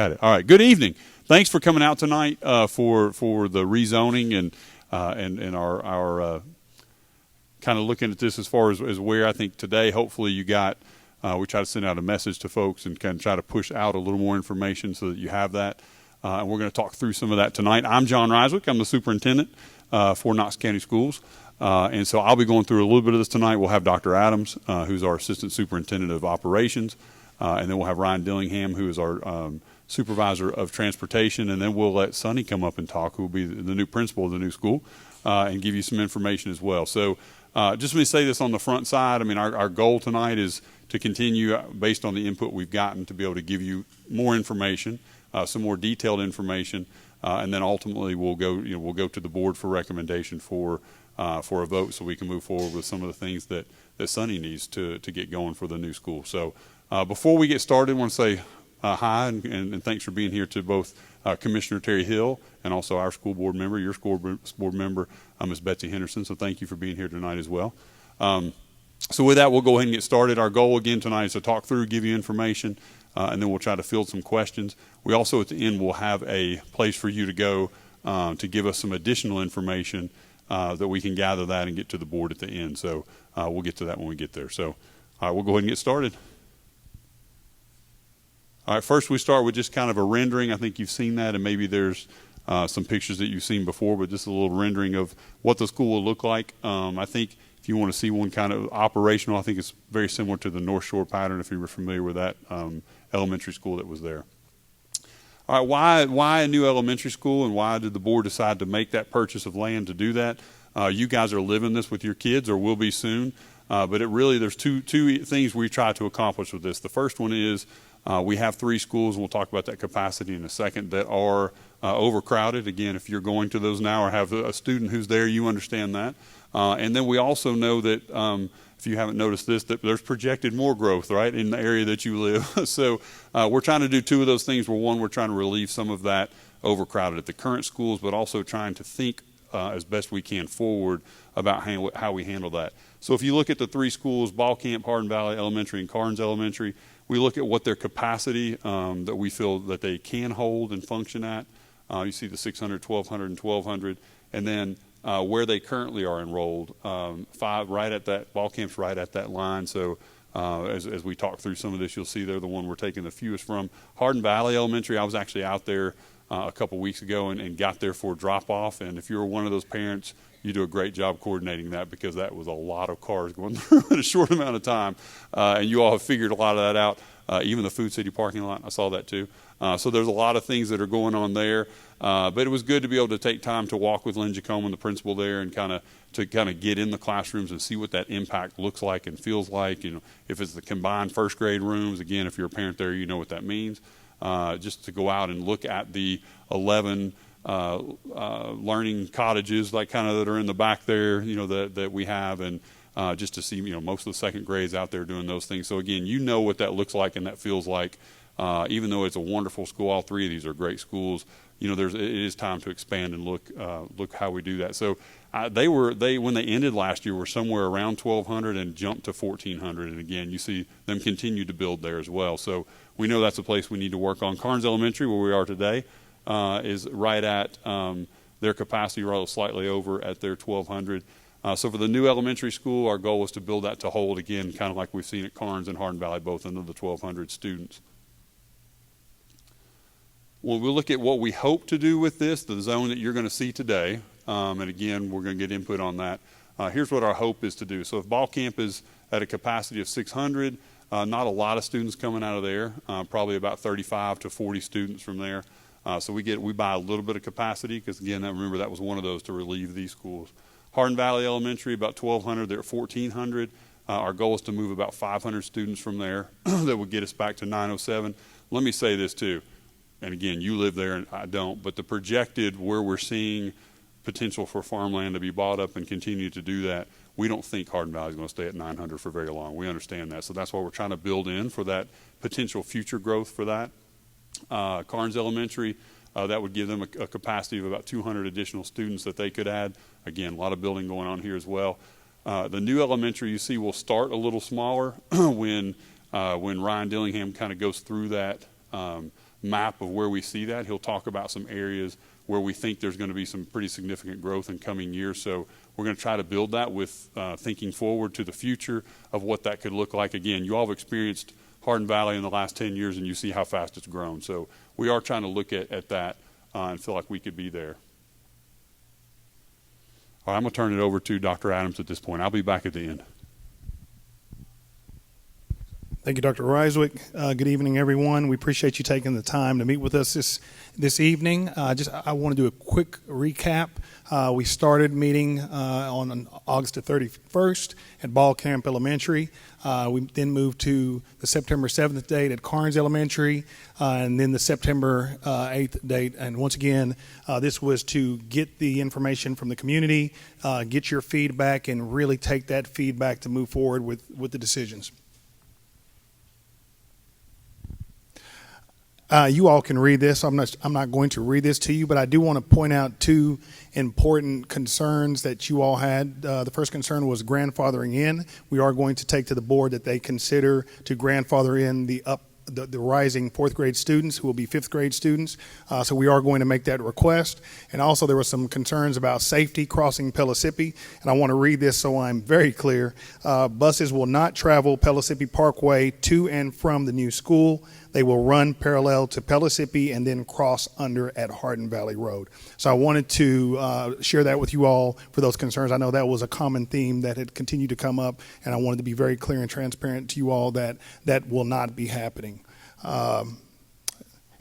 Got it. All right. Good evening. Thanks for coming out tonight for the rezoning and our kind of looking at this as far as where I think today. Hopefully, you got. We try to send out a message to folks and kind of try to push out a little more information so that you have that. And we're going to talk through some of that tonight. I'm John Ryswick. I'm the superintendent for Knox County Schools. And so I'll be going through a little bit of this tonight. We'll have Dr. Adams, who's our assistant superintendent of operations. And then we'll have Ryan Dillingham, who is our supervisor of transportation. And then we'll let Sonny come up and talk, who will be the new principal of the new school, and give you some information as well. So just let me say this on the front side. I mean, our goal tonight is to continue, based on the input we've gotten, to be able to give you more information, some more detailed information, and then ultimately we'll go to the board for recommendation for a vote, so we can move forward with some of the things that Sonny needs to get going for the new school. So before we get started, I want to say hi and thanks for being here to both Commissioner Terry Hill and also our school board member, your school board member, Ms. Betsy Henderson. So thank you for being here tonight as well. So with that, we'll go ahead and get started. Our goal again tonight is to talk through, give you information, and then we'll try to field some questions. We also at the end will have a place for you to go to give us some additional information that we can gather that and get to the board at the end. So we'll get to that when we get there. So all right, we'll go ahead and get started. All right, first we start with just kind of a rendering. I think you've seen that, and maybe there's some pictures that you've seen before, but just a little rendering of what the school will look like. I think if you want to see one kind of operational, I think it's very similar to the North Shore pattern, if you were familiar with that elementary school that was there. All right, why a new elementary school, and why did the board decide to make that purchase of land to do that? You guys are living this with your kids, or will be soon, but there's two things we try to accomplish with this. The first one is we have 3 schools, and we'll talk about that capacity in a second, that are overcrowded. Again, if you're going to those now or have a student who's there, you understand that. And then we also know that, if you haven't noticed this, that there's projected more growth, right, in the area that you live. So we're trying to do 2 of those things. One, we're trying to relieve some of that overcrowded at the current schools, but also trying to think as best we can forward about how we handle that. So if you look at the 3 schools, Ball Camp, Hardin Valley Elementary, and Carnes Elementary, we look at what their capacity that we feel that they can hold and function at. You see the 600, 1,200, and 1,200. And then where they currently are enrolled, 5 right at that, Ball Camp's right at that line. So as we talk through some of this, you'll see they're the one we're taking the fewest from. Hardin Valley Elementary, I was actually out there a couple weeks ago and got there for drop-off. And if you're one of those parents, you do a great job coordinating that, because that was a lot of cars going through in a short amount of time. And you all have figured a lot of that out. Even the Food City parking lot, I saw that too. So there's a lot of things that are going on there. But it was good to be able to take time to walk with Lynn Jacoman, the principal there, and kind of get in the classrooms and see what that impact looks like and feels like. You know, if it's the combined first grade rooms, again, if you're a parent there, you know what that means. Just to go out and look at the 11 learning cottages, like kind of that are in the back there, you know, that we have, and just to see, you know, most of the second grades out there doing those things. So again, you know what that looks like and that feels like. Even though it's a wonderful school, all 3 of these are great schools. You know, it is time to expand and look how we do that. So they when they ended last year were somewhere around 1,200 and jumped to 1,400. And again, you see them continue to build there as well. So we know that's a place we need to work on. Carnes Elementary, where we are today, is right at their capacity, or slightly over at their 1,200. So for the new elementary school, our goal was to build that to hold, again, kind of like we've seen at Carnes and Hardin Valley, both under the 1,200 students. When we look at what we hope to do with this, the zone that you're going to see today, and again, we're going to get input on that. Here's what our hope is to do. So if Ball Camp is at a capacity of 600, not a lot of students coming out of there, probably about 35 to 40 students from there. So we buy a little bit of capacity, because again, remember, that was one of those to relieve these schools. Hardin Valley Elementary, about 1,200. They're at 1,400. Our goal is to move about 500 students from there. That would get us back to 907. Let me say this too, and again, you live there and I don't, but the projected where we're seeing potential for farmland to be bought up and continue to do that, we don't think Hardin Valley is going to stay at 900 for very long. We understand that. So that's why we're trying to build in for that potential future growth for that. Carnes Elementary, that would give them a capacity of about 200 additional students that they could add. Again, a lot of building going on here as well. The new elementary, you see, will start a little smaller when Ryan Dillingham kind of goes through that map of where we see that. He'll talk about some areas where we think there's going to be some pretty significant growth in coming years. So we're going to try to build that with thinking forward to the future of what that could look like. Again, you all have experienced Hardin Valley in the last 10 years, and you see how fast it's grown. So we are trying to look at that and feel like we could be there. All right, I'm going to turn it over to Dr. Adams at this point. I'll be back at the end. Thank you, Dr. Reiswick. Good evening, everyone. We appreciate you taking the time to meet with us this evening. I want to do a quick recap. We started meeting on August the 31st at Ball Camp Elementary. We then moved to the September 7th date at Carnes Elementary, and then the September 8th date. And once again, this was to get the information from the community, get your feedback, and really take that feedback to move forward with the decisions. You all can read this. I'm not going to read this to you, but I do want to point out two important concerns that you all had. The first concern was grandfathering in. We are going to take to the board that they consider to grandfather in the rising fourth grade students who will be fifth grade students. So we are going to make that request. And also there were some concerns about safety crossing Pellissippi. And I want to read this so I'm very clear. Buses will not travel Pellissippi Parkway to and from the new school. They will run parallel to Pellissippi and then cross under at Hardin Valley Road. So I wanted to share that with you all for those concerns. I know that was a common theme that had continued to come up, and I wanted to be very clear and transparent to you all that that will not be happening. And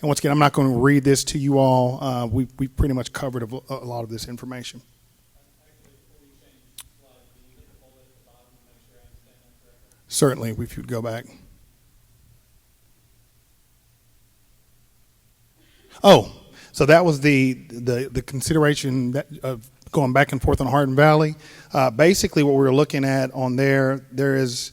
once again, I'm not going to read this to you all. We pretty much covered a lot of this information. Certainly, if you'd go back. Oh, so that was the consideration of going back and forth on Hardin Valley. Basically, what we were looking at on there is,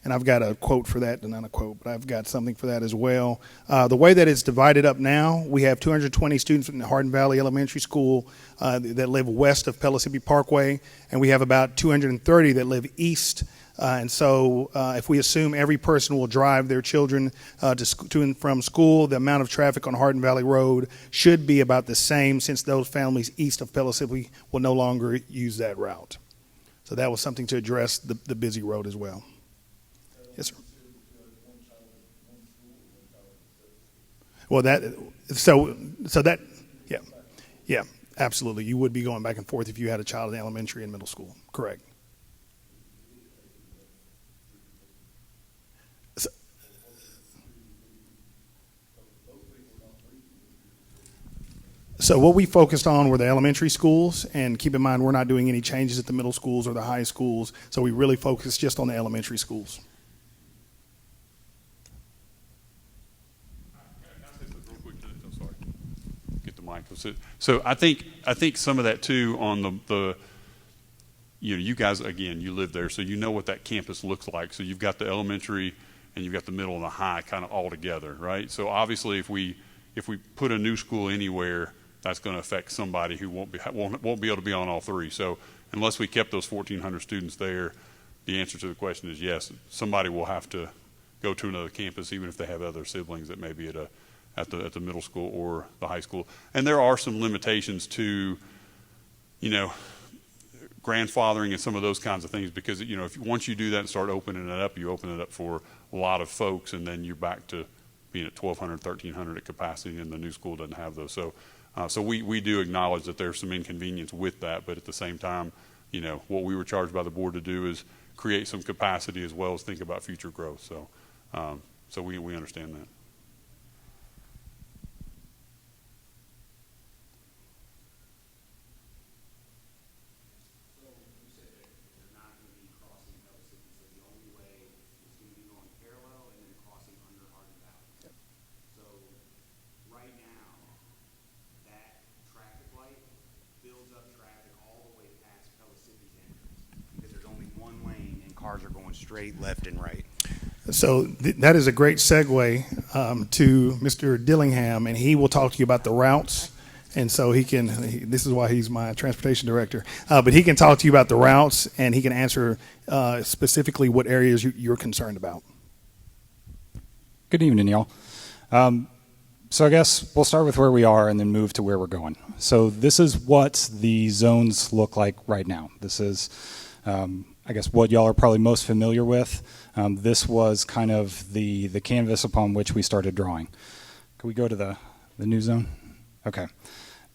and I've got a quote for that, and not a quote, but I've got something for that as well. The way that it's divided up now, we have 220 students in the Hardin Valley Elementary School that live west of Pellissippi Parkway, and we have about 230 that live east. And so if we assume every person will drive their children to and from school, the amount of traffic on Hardin Valley Road should be about the same, since those families east of Pellissippi will no longer use that route. So that was something to address the busy road as well. Yes, sir. Well, yeah, absolutely. You would be going back and forth if you had a child in elementary and middle school. Correct. So what we focused on were the elementary schools, and keep in mind we're not doing any changes at the middle schools or the high schools, so we really focused just on the elementary schools. Get the mic. So I think some of that too on the you guys, again, you live there, so you know what that campus looks like. So you've got the elementary and you've got the middle and the high kind of all together, right? So obviously if we put a new school anywhere, that's going to affect somebody who won't be able to be on all three. So unless we kept those 1,400 students there, the answer to the question is yes. Somebody will have to go to another campus, even if they have other siblings that may be at the middle school or the high school. And there are some limitations to, grandfathering and some of those kinds of things, because once you do that and start opening it up, you open it up for a lot of folks, and then you're back to being at 1,200, 1,300 at capacity, and the new school doesn't have those. So we do acknowledge that there's some inconvenience with that, but at the same time, what we were charged by the board to do is create some capacity as well as think about future growth. So we understand that. Cars are going straight left and right. So that is a great segue to Mr. Dillingham, and he will talk to you about the routes. And so this is why he's my transportation director, but he can talk to you about the routes, and he can answer specifically what areas you're concerned about. Good evening, y'all. So I guess we'll start with where we are and then move to where we're going. So this is what the zones look like right now. This is, I guess, what y'all are probably most familiar with. This was kind of the canvas upon which we started drawing. Can we go to the new zone? Okay.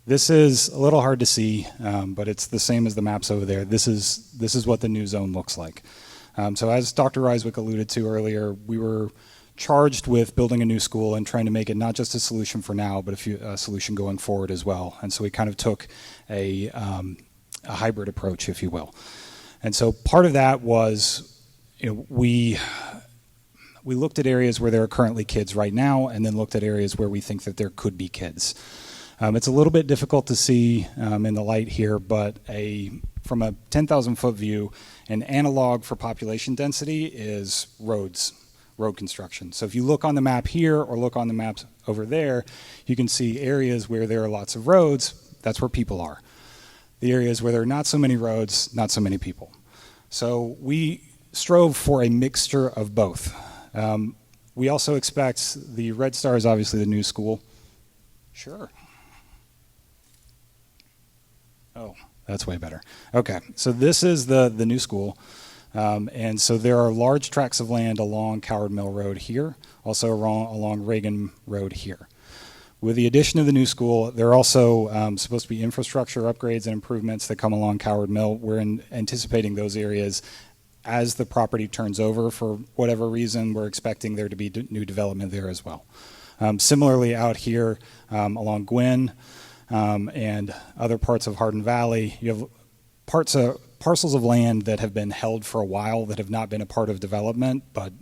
This is a little hard to see, but it's the same as the maps over there. This is what the new zone looks like. So as Dr. Ryswick alluded to earlier, we were charged with building a new school and trying to make it not just a solution for now, but a solution going forward as well. And so we kind of took a hybrid approach, if you will. And so part of that was, we looked at areas where there are currently kids right now, and then looked at areas where we think that there could be kids. It's a little bit difficult to see in the light here, but from a 10,000 foot view, an analog for population density is road construction. So if you look on the map here or look on the maps over there, you can see areas where there are lots of roads, that's where people are. The areas where there are not so many roads, not so many people. So we strove for a mixture of both. We also expect the red star is obviously the new school. Sure. Oh, that's way better. Okay, so this is the new school. And so there are large tracts of land along Coward Mill Road here, also along Reagan Road here. With the addition of the new school, there are also supposed to be infrastructure upgrades and improvements that come along Coward Mill. We're anticipating those areas as the property turns over. For whatever reason, we're expecting there to be new development there as well. Similarly, out here along Gwynn and other parts of Hardin Valley, you have parcels of land that have been held for a while that have not been a part of development, but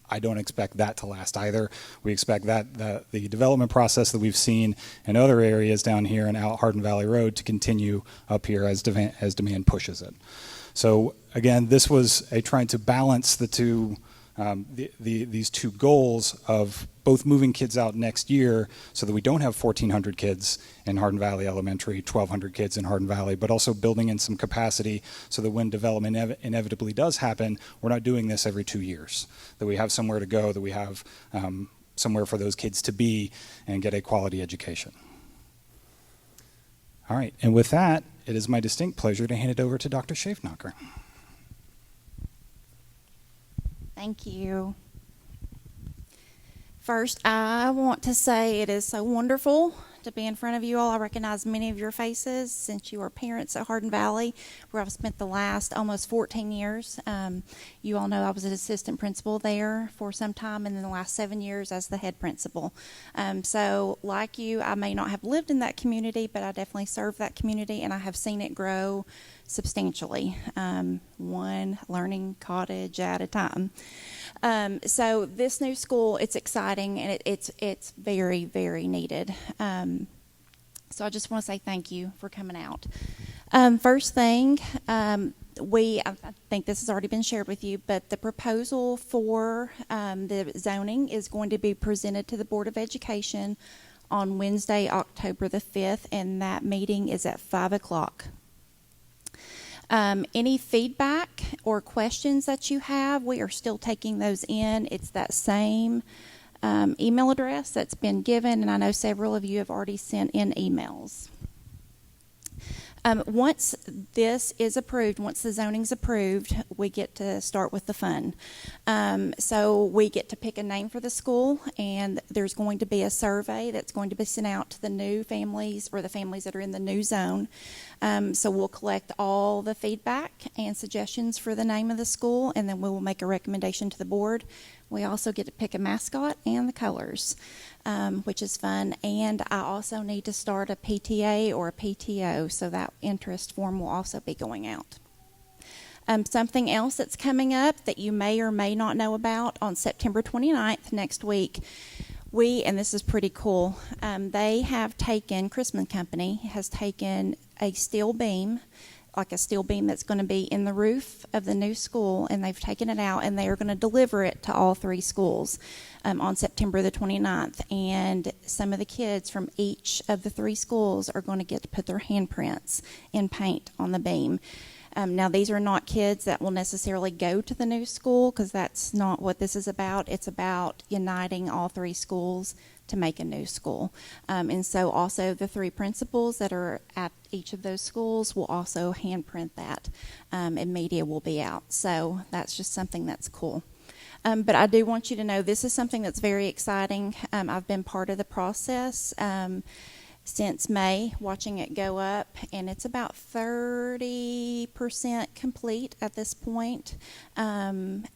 I don't expect that to last either. We expect that the development process that we've seen in other areas down here and out Hardin Valley Road to continue up here as demand pushes it. So again, this was trying to balance the two these two goals of both moving kids out next year so that we don't have 1,400 kids in Hardin Valley Elementary, 1,200 kids in Hardin Valley, but also building in some capacity so that when development inevitably does happen, we're not doing this every 2 years, that we have somewhere to go, that we have somewhere for those kids to be and get a quality education. All right, and with that, it is my distinct pleasure to hand it over to Dr. Schaefnacher. Thank you. First, I want to say it is so wonderful to be in front of you all. I recognize many of your faces since you are parents at Hardin Valley, where I've spent the last almost 14 years. You all know I was an assistant principal there for some time, and then the last 7 years as the head principal. So like you, I may not have lived in that community, but I definitely served that community, and I have seen it grow substantially, one learning cottage at a time. So this new school, it's exciting, and it's very, very needed. So I just want to say thank you for coming out. First thing, I think this has already been shared with you, but the proposal for the zoning is going to be presented to the Board of Education on Wednesday, October the 5th, and that meeting is at 5 o'clock. Any feedback or questions that you have, we are still taking those in. It's that same email address that's been given, and I know several of you have already sent in emails. Once this is approved, once the zoning's approved, we get to start with the fun. So we get to pick a name for the school, and there's going to be a survey that's going to be sent out to the new families or the families that are in the new zone. So we'll collect all the feedback and suggestions for the name of the school, and then we will make a recommendation to the board. We also get to pick a mascot and the colors, which is fun. And I also need to start a PTA or a PTO, so that interest form will also be going out. Something else that's coming up that you may or may not know about, on September 29th, next week, and this is pretty cool, they have taken, Chrisman Company has taken a steel beam, like a steel beam that's going to be in the roof of the new school, and they've taken it out, and they are going to deliver it to all three schools on September the 29th. And some of the kids from each of the three schools are going to get to put their handprints in paint on the beam. Now, these are not kids that will necessarily go to the new school, because that's not what this is about. It's about uniting all three schools to make a new school. And so also the 3 principals that are at each of those schools will also handprint that, and media will be out. So that's just something that's cool. But I do want you to know this is something that's very exciting. I've been part of the process since May, watching it go up, and it's about 30% complete at this point. And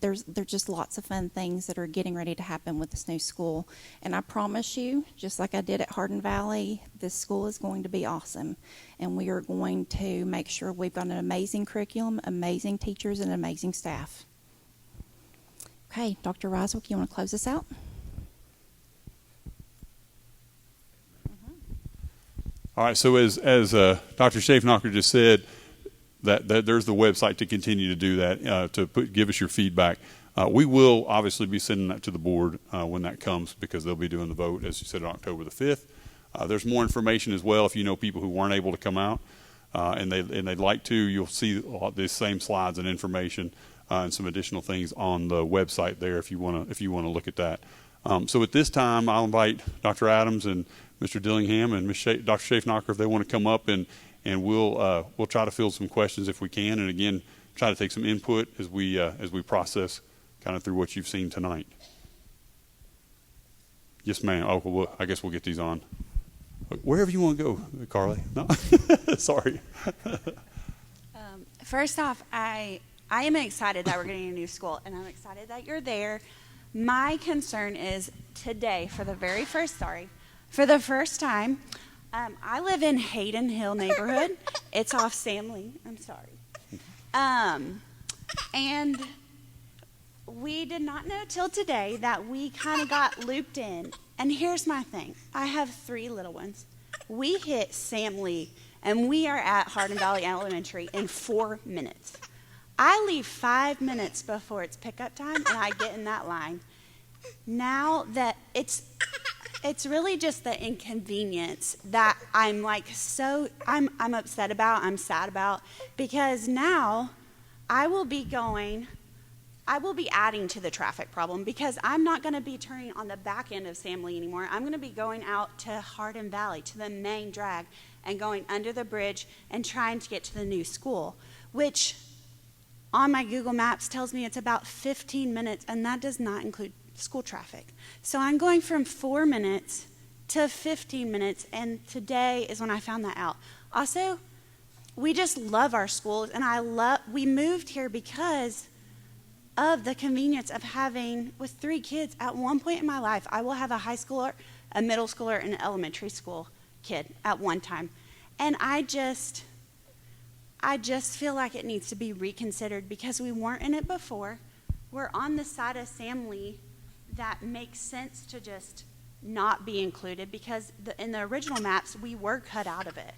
there's just lots of fun things that are getting ready to happen with this new school. And I promise you, just like I did at Hardin Valley, this school is going to be awesome. And we are going to make sure we've got an amazing curriculum, amazing teachers, and amazing staff. Okay, Dr. Roswick, you want to close us out? All right, so as Dr. Schaefnacher just said, that there's the website to continue to do that, give us your feedback. We will obviously be sending that to the board when that comes, because they'll be doing the vote, as you said, on October the 5th. There's more information as well if you know people who weren't able to come out and they'd like to. You'll see these same slides and information and some additional things on the website there if you want to look at that. So at this time, I'll invite Dr. Adams and Mr. Dillingham and Dr. Schaefnacher if they want to come up, and we'll try to field some questions if we can, and again try to take some input as we process kind of through what you've seen tonight. Yes, ma'am. Oh, well, I guess we'll get these on. Wherever you want to go, Carly. No, sorry. First off, I am excited that we're getting a new school, and I'm excited that you're there. My concern is today, for the first time, I live in Hayden Hill neighborhood. It's off Sam Lee. I'm sorry. And we did not know till today that we kind of got looped in. And here's my thing. I have 3 little ones. We hit Sam Lee, and we are at Hardin Valley Elementary in 4 minutes. I leave 5 minutes before it's pickup time, and I get in that line. Now that it's really just the inconvenience that I'm I'm upset about, I'm sad about, because now I will be adding to the traffic problem, because I'm not going to be turning on the back end of Sam Lee anymore. I'm going to be going out to Hardin Valley, to the main drag, and going under the bridge and trying to get to the new school, which on my Google Maps tells me it's about 15 minutes, and that does not include school traffic. So I'm going from 4 minutes to 15 minutes, and today is when I found that out. Also, we just love our schools, and we moved here because of the convenience of having, with 3 kids, at one point in my life, I will have a high schooler, a middle schooler, and an elementary school kid at one time. And I just feel like it needs to be reconsidered, because we weren't in it before. We're on the side of Sam Lee that makes sense to just not be included, because in the original maps, we were cut out of it.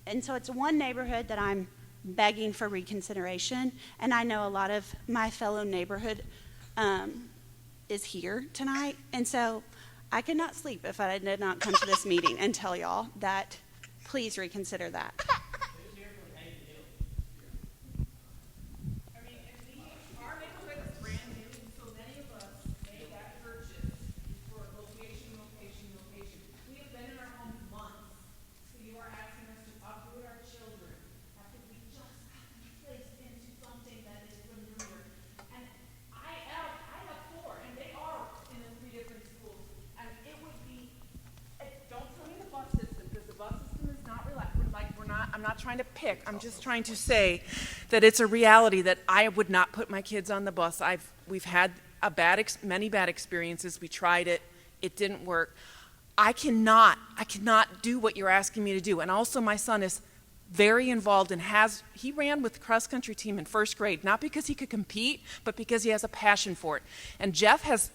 And so it's one neighborhood that I'm begging for reconsideration, and I know a lot of my fellow neighborhood is here tonight, and so I could not sleep if I did not come to this meeting and tell y'all that please reconsider that. I'm not trying to pick. I'm just trying to say that it's a reality that I would not put my kids on the bus. We've had many bad experiences. We tried it. It didn't work. I cannot do what you're asking me to do. And also my son is very involved and he ran with the cross country team in first grade, not because he could compete, but because he has a passion for it. And Jeff has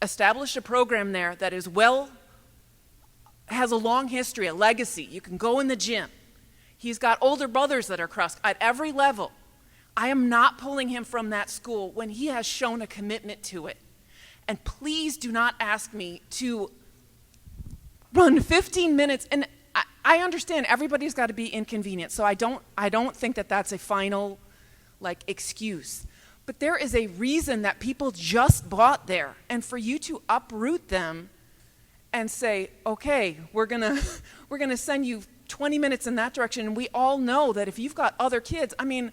established a program there that has a long history, a legacy. You can go in the gym. He's got older brothers that are at every level. I am not pulling him from that school when he has shown a commitment to it. And please do not ask me to run 15 minutes. And I understand everybody's got to be inconvenienced, so I don't think that that's a final excuse. But there is a reason that people just bought there, and for you to uproot them and say, okay, we're gonna send you 20 minutes in that direction. And we all know that if you've got other kids, I mean,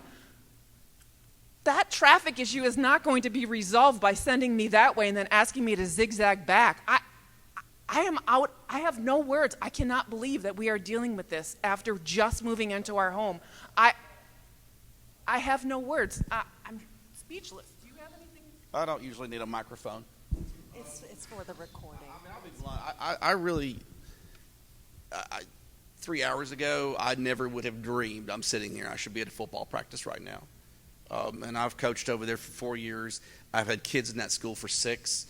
that traffic issue is not going to be resolved by sending me that way and then asking me to zigzag back. I am out. I have no words. I cannot believe that we are dealing with this after just moving into our home. I have no words. I'm speechless. Do you have anything? I don't usually need a microphone. It's for the recording. I mean, I'll be blunt. I really, 3 hours ago, I never would have dreamed I'm sitting here. I should be at a football practice right now. And I've coached over there for 4 years. I've had kids in that school for 6.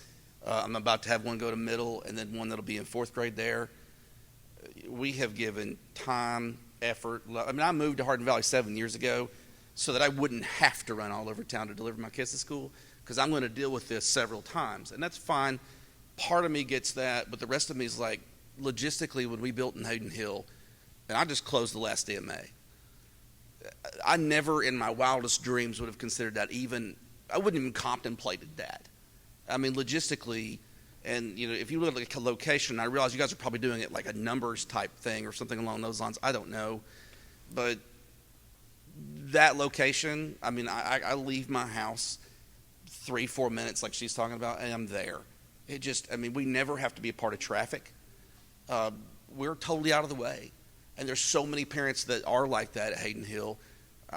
I'm about to have one go to middle and then one that'll be in 4th grade there. We have given time, effort. I mean, I moved to Hardin Valley 7 years ago so that I wouldn't have to run all over town to deliver my kids to school, because I'm going to deal with this several times. And that's fine. Part of me gets that, but the rest of me is like, logistically, when we built in Hardin Hill, and I just closed the last day of May, I never in my wildest dreams would have considered that even, I wouldn't even contemplated that. I mean, logistically, and if you look at the location, I realize you guys are probably doing it like a numbers type thing or something along those lines. I don't know. But that location, I mean, I leave my house 3-4 minutes like she's talking about, and I'm there. It just, I mean, we never have to be a part of traffic. We're totally out of the way. And there's so many parents that are like that at Hardin Hill.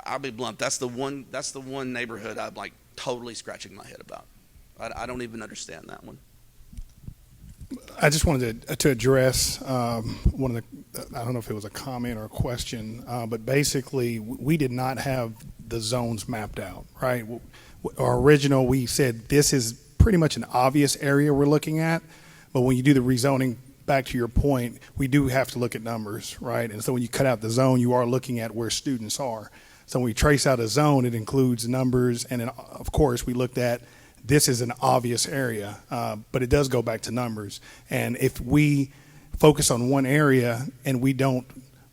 I'll be blunt. That's the one neighborhood I'm like totally scratching my head about. I don't even understand that one. I just wanted to address one of the, I don't know if it was a comment or a question, but basically we did not have the zones mapped out, right? Our original, we said this is pretty much an obvious area we're looking at, but when you do the rezoning, back to your point, we do have to look at numbers, right? And so when you cut out the zone, you are looking at where students are. So when we trace out a zone, it includes numbers, and then of course we looked at this is an obvious area, but it does go back to numbers. And if we focus on one area and we don't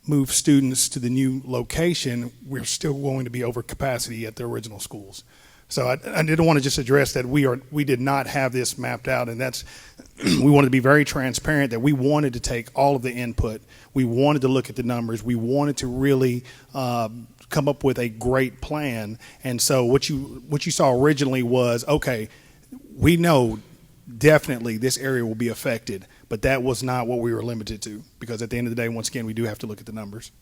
move students to the new location, we're still going to be over capacity at the original schools. So I didn't want to just address that we did not have this mapped out, and that's we wanted to be very transparent that we wanted to take all of the input. We wanted to look at the numbers. We wanted to really come up with a great plan. And so what you saw originally was, okay, we know definitely this area will be affected, but that was not what we were limited to, because at the end of the day, once again, we do have to look at the numbers.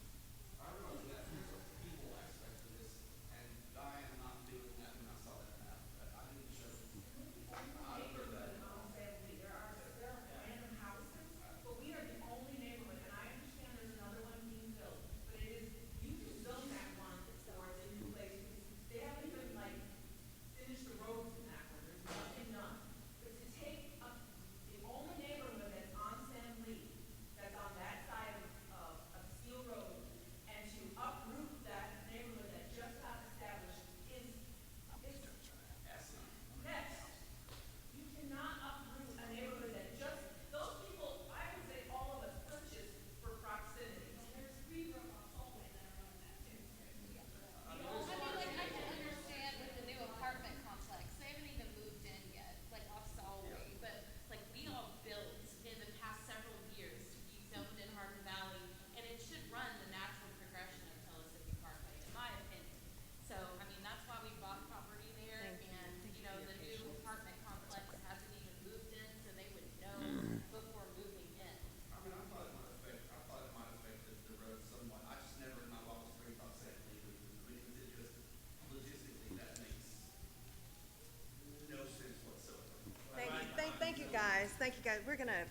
Thank you, guys. We're going to,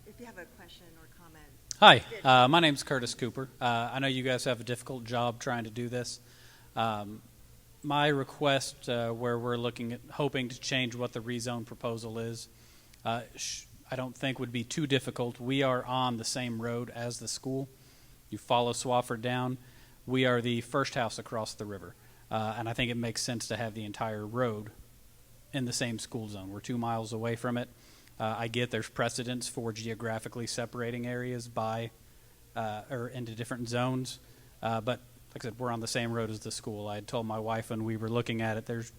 if you have a question or comment. Hi, my name's Curtis Cooper. I know you guys have a difficult job trying to do this. My request, where we're hoping to change what the rezone proposal is, I don't think would be too difficult. We are on the same road as the school. You follow Swafford down. We are the first house across the river. And I think it makes sense to have the entire road in the same school zone. We're 2 miles away from it. I get there's precedence for geographically separating areas by or into different zones, but like I said, we're on the same road as the school. I had told my wife when we were looking at it, there's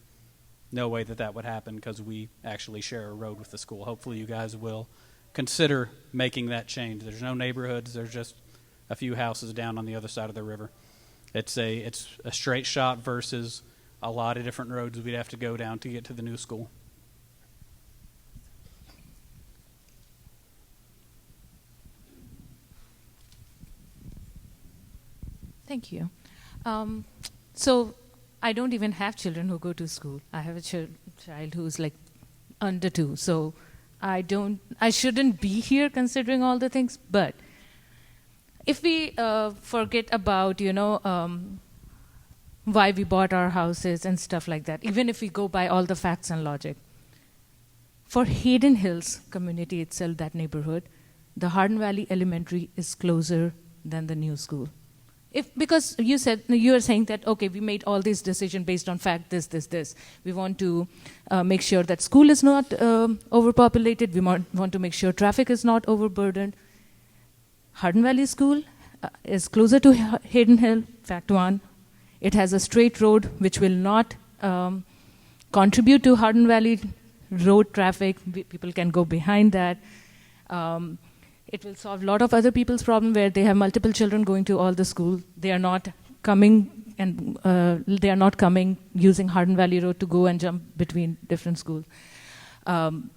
no way that would happen because we actually share a road with the school. Hopefully you guys will consider making that change. There's no neighborhoods. There's just a few houses down on the other side of the river. It's a straight shot versus a lot of different roads we'd have to go down to get to the new school. Thank you. So I don't even have children who go to school. I have a child who's like under 2. So I shouldn't be here considering all the things. But if we forget about, why we bought our houses and stuff like that, even if we go by all the facts and logic, for Hardin Hills community itself, that neighborhood, the Hardin Valley Elementary is closer than the new school. Because you are saying that, okay, we made all these decisions based on fact, this. We want to make sure that school is not overpopulated. We want to make sure traffic is not overburdened. Hardin Valley School is closer to Hardin Hill, fact 1. It has a straight road which will not contribute to Hardin Valley road traffic. People can go behind that. It will solve a lot of other people's problem where they have multiple children going to all the school. They are not coming using Hardin Valley Road to go and jump between different schools. And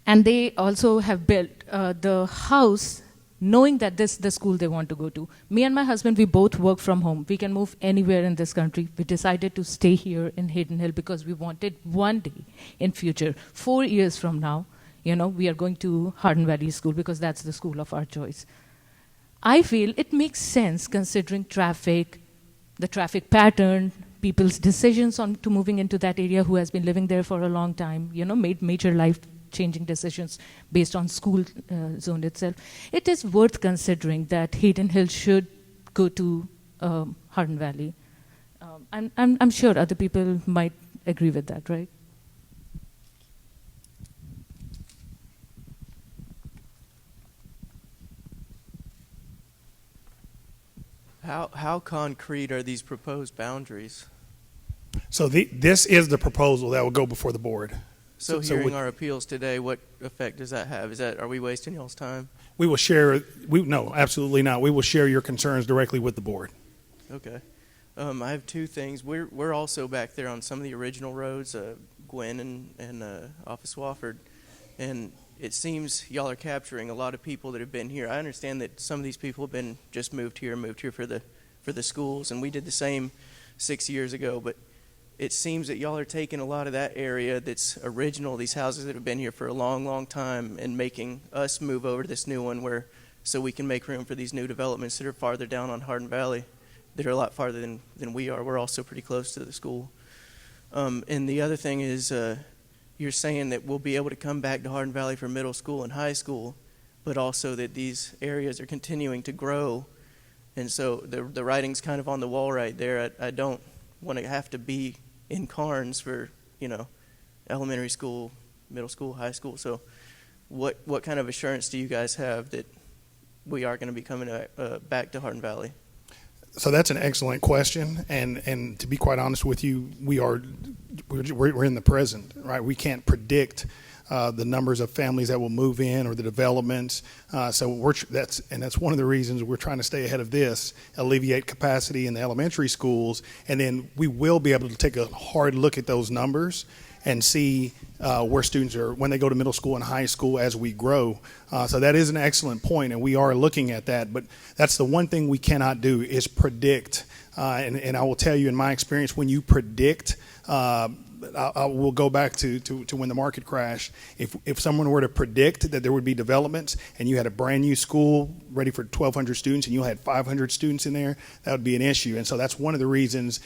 they also have built the house knowing that this is the school they want to go to. Me and my husband, we both work from home. We can move anywhere in this country. We decided to stay here in Hardin Hill because we wanted one day in future, 4 years from now, we are going to Hardin Valley School because that's the school of our choice. I feel it makes sense considering traffic, the traffic pattern, people's decisions on to moving into that area who has been living there for a long time, made major life-changing decisions based on school zone itself. It is worth considering that Hardin Hill should go to Hardin Valley. I'm sure other people might agree with that, right? How concrete are these proposed boundaries? So this is the proposal that will go before the board. So hearing our appeals today, what effect does that have? Are we wasting y'all's time? We will share. No, absolutely not. We will share your concerns directly with the board. Okay. I have 2 things. We're also back there on some of the original roads, Gwen and off of Swafford, and it seems y'all are capturing a lot of people that have been here. I understand that some of these people have been just moved here for the schools, and we did the same 6 years ago. But it seems that y'all are taking a lot of that area that's original, these houses that have been here for a long, long time, and making us move over to this new one so we can make room for these new developments that are farther down on Hardin Valley, that are a lot farther than we are. We're also pretty close to the school. And the other thing is, you're saying that we'll be able to come back to Hardin Valley for middle school and high school, but also that these areas are continuing to grow. And so the writing's kind of on the wall right there. I don't want to have to be in Carnes for, elementary school, middle school, high school. So what kind of assurance do you guys have that we are going to be coming back to Hardin Valley? So that's an excellent question, and to be quite honest with you, we're in the present, right? We can't predict the numbers of families that will move in or the developments. So that's one of the reasons we're trying to stay ahead of this, alleviate capacity in the elementary schools, and then we will be able to take a hard look at those numbers and see where students are when they go to middle school and high school as we grow. So that is an excellent point, and we are looking at that. But that's the one thing we cannot do is predict. And I will tell you, in my experience, when you predict, I will go back to when the market crashed. If someone were to predict that there would be developments and you had a brand new school ready for 1,200 students and you had 500 students in there, that would be an issue. And so that's one of the reasons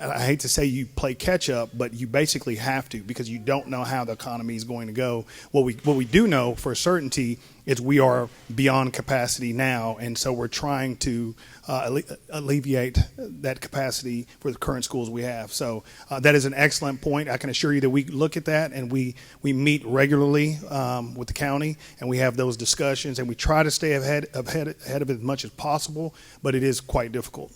I hate to say you play catch up, but you basically have to, because you don't know how the economy is going to go. What we do know for certainty is we are beyond capacity now, and so we're trying to alleviate that capacity for the current schools we have. So that is an excellent point. I can assure you that we look at that, and we meet regularly with the county, and we have those discussions, and we try to stay ahead of it as much as possible, but it is quite difficult.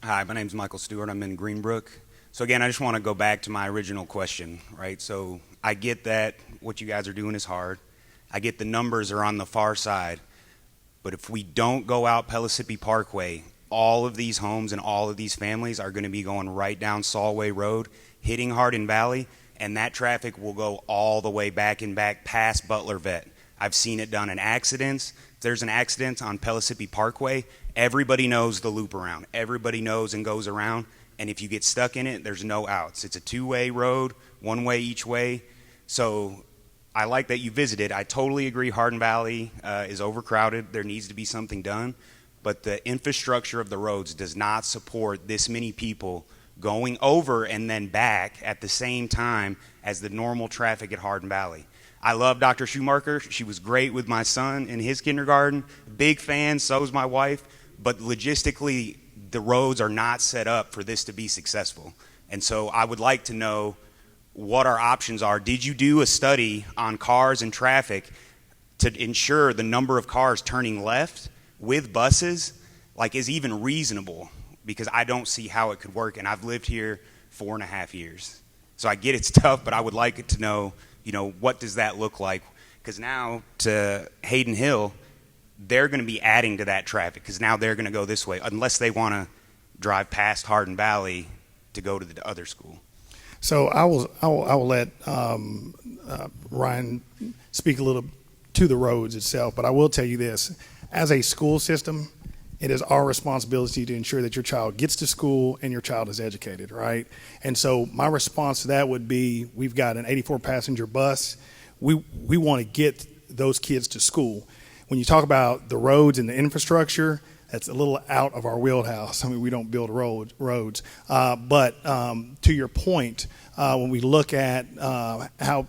Hi, my name is Michael Stewart. I'm in Greenbrook. So again, I just want to go back to my original question, right? So I get that what you guys are doing is hard. I get the numbers are on the far side. But if we don't go out Pellissippi Parkway, all of these homes and all of these families are going to be going right down Solway Road, hitting Hardin Valley, and that traffic will go all the way back and back past Butler Vet. I've seen it done in accidents. If there's an accident on Pellissippi Parkway, everybody knows the loop around. Everybody knows and goes around. And if you get stuck in it, there's no outs. It's a two-way road, one way each way. So I like that you visited. I totally agree Hardin Valley is overcrowded. There needs to be something done. But the infrastructure of the roads does not support this many people going over and then back at the same time as the normal traffic at Hardin Valley. I love Dr. Schumacher. She was great with my son in his kindergarten. Big fan, so is my wife. But logistically, the roads are not set up for this to be successful. And so I would like to know what our options are. Did you do a study on cars and traffic to ensure the number of cars turning left with buses is even reasonable? Because I don't see how it could work, and I've lived here 4.5 years. So I get it's tough, but I would like it to know, what does that look like? Because now to Hayden Hill, they're going to be adding to that traffic because now they're going to go this way unless they want to drive past Hardin Valley to go to the other school. So I will let Ryan speak a little to the roads itself, but I will tell you this. As a school system, it is our responsibility to ensure that your child gets to school and your child is educated, right? And so my response to that would be, we've got an 84-passenger bus. We want to get those kids to school. When you talk about the roads and the infrastructure, that's a little out of our wheelhouse. I mean, we don't build roads. But to your point, when we look at how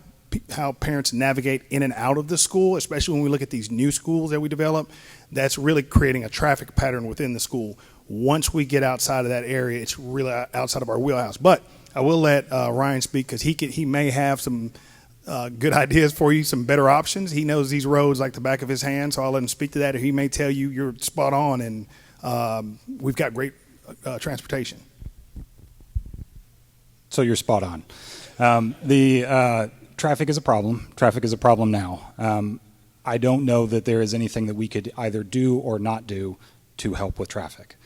parents navigate in and out of the school, especially when we look at these new schools that we develop, that's really creating a traffic pattern within the school. Once we get outside of that area, it's really outside of our wheelhouse. But I will let Ryan speak because he may have some good ideas for you, some better options. He knows these roads like the back of his hand, so I'll let him speak to that. Or he may tell you you're spot on and we've got great transportation. So you're spot on. The traffic is a problem. Traffic is a problem now. I don't know that there is anything that we could either do or not do to help with traffic.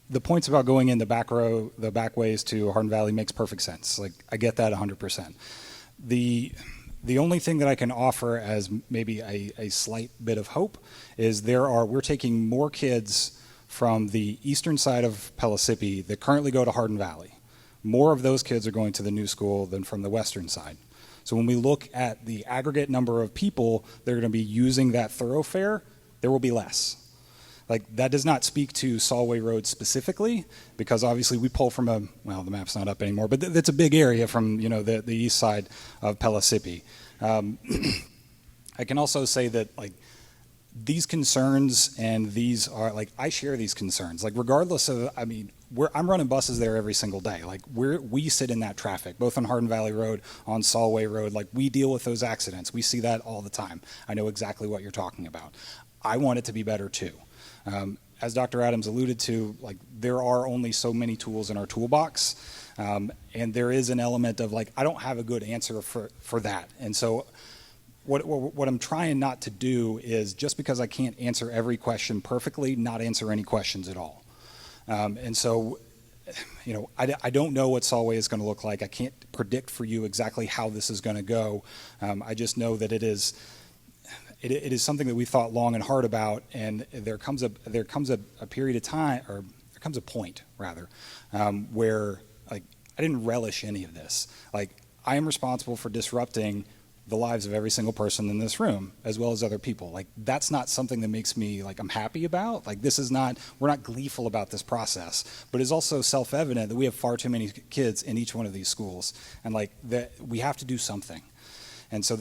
The points about going in the back ways to Hardin Valley makes perfect sense. I get that 100%. The only thing that I can offer as maybe a slight bit of hope is we're taking more kids from the eastern side of Pellissippi that currently go to Hardin Valley. More of those kids are going to the new school than from the western side. So when we look at the aggregate number of people that are going to be using that thoroughfare, there will be less. That does not speak to Solway Road specifically, because obviously we pull from the map's not up anymore, but that's a big area from the east side of Pellissippi. I can also say that these concerns and these are I share these concerns. Regardless of, I'm running buses there every single day. We sit in that traffic, both on Hardin Valley Road, on Solway Road. We deal with those accidents. We see that all the time. I know exactly what you're talking about. I want it to be better too. As Dr. Adams alluded to, there are only so many tools in our toolbox, and there is an element of I don't have a good answer for that. And so what I'm trying not to do is, just because I can't answer every question perfectly, not answer any questions at all. And so, I don't know what Solway is going to look like. I can't predict for you exactly how this is going to go. I just know that it is something that we thought long and hard about, and there comes a period of time, or there comes a point rather, where I didn't relish any of this. I am responsible for disrupting the lives of every single person in this room, as well as other people. That's not something that makes me I'm happy about. We're not gleeful about this process, but it's also self-evident that we have far too many kids in each one of these schools, and that we have to do something. And so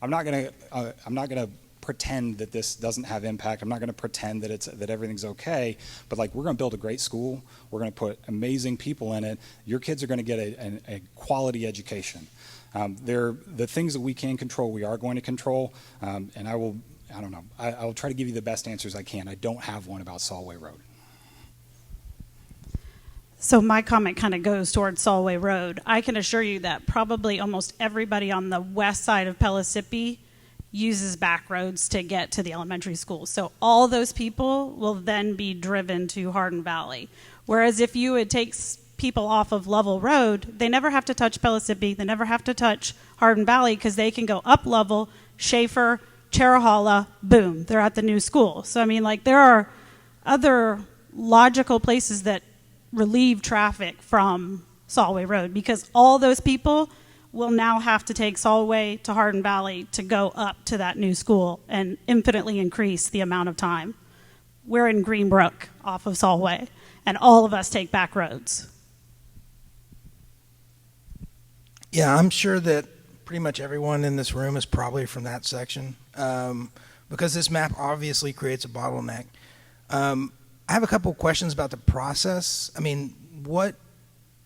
I'm not gonna pretend that this doesn't have impact. I'm not gonna pretend that everything's okay. But we're gonna build a great school. We're gonna put amazing people in it. Your kids are gonna get a quality education. The things that we can control, we are going to control. And I'll try to give you the best answers I can. I don't have one about Solway Road. So my comment kind of goes towards Solway Road. I can assure you that probably almost everybody on the west side of Pellissippi uses back roads to get to the elementary school. So all those people will then be driven to Hardin Valley. Whereas if you would take people off of Lovell Road, they never have to touch Pellissippi, they never have to touch Hardin Valley, because they can go up Lovell, Schaefer, Cherahalla, boom, they're at the new school. So I mean, like, there are other logical places that relieve traffic from Solway Road, because all those people will now have to take Solway to Hardin Valley to go up to that new school and infinitely increase the amount of time. We're in Greenbrook off of Solway, and all of us take back roads. Yeah, I'm sure that pretty much everyone in this room is probably from that section, because this map obviously creates a bottleneck. I have a couple questions about the process. I mean,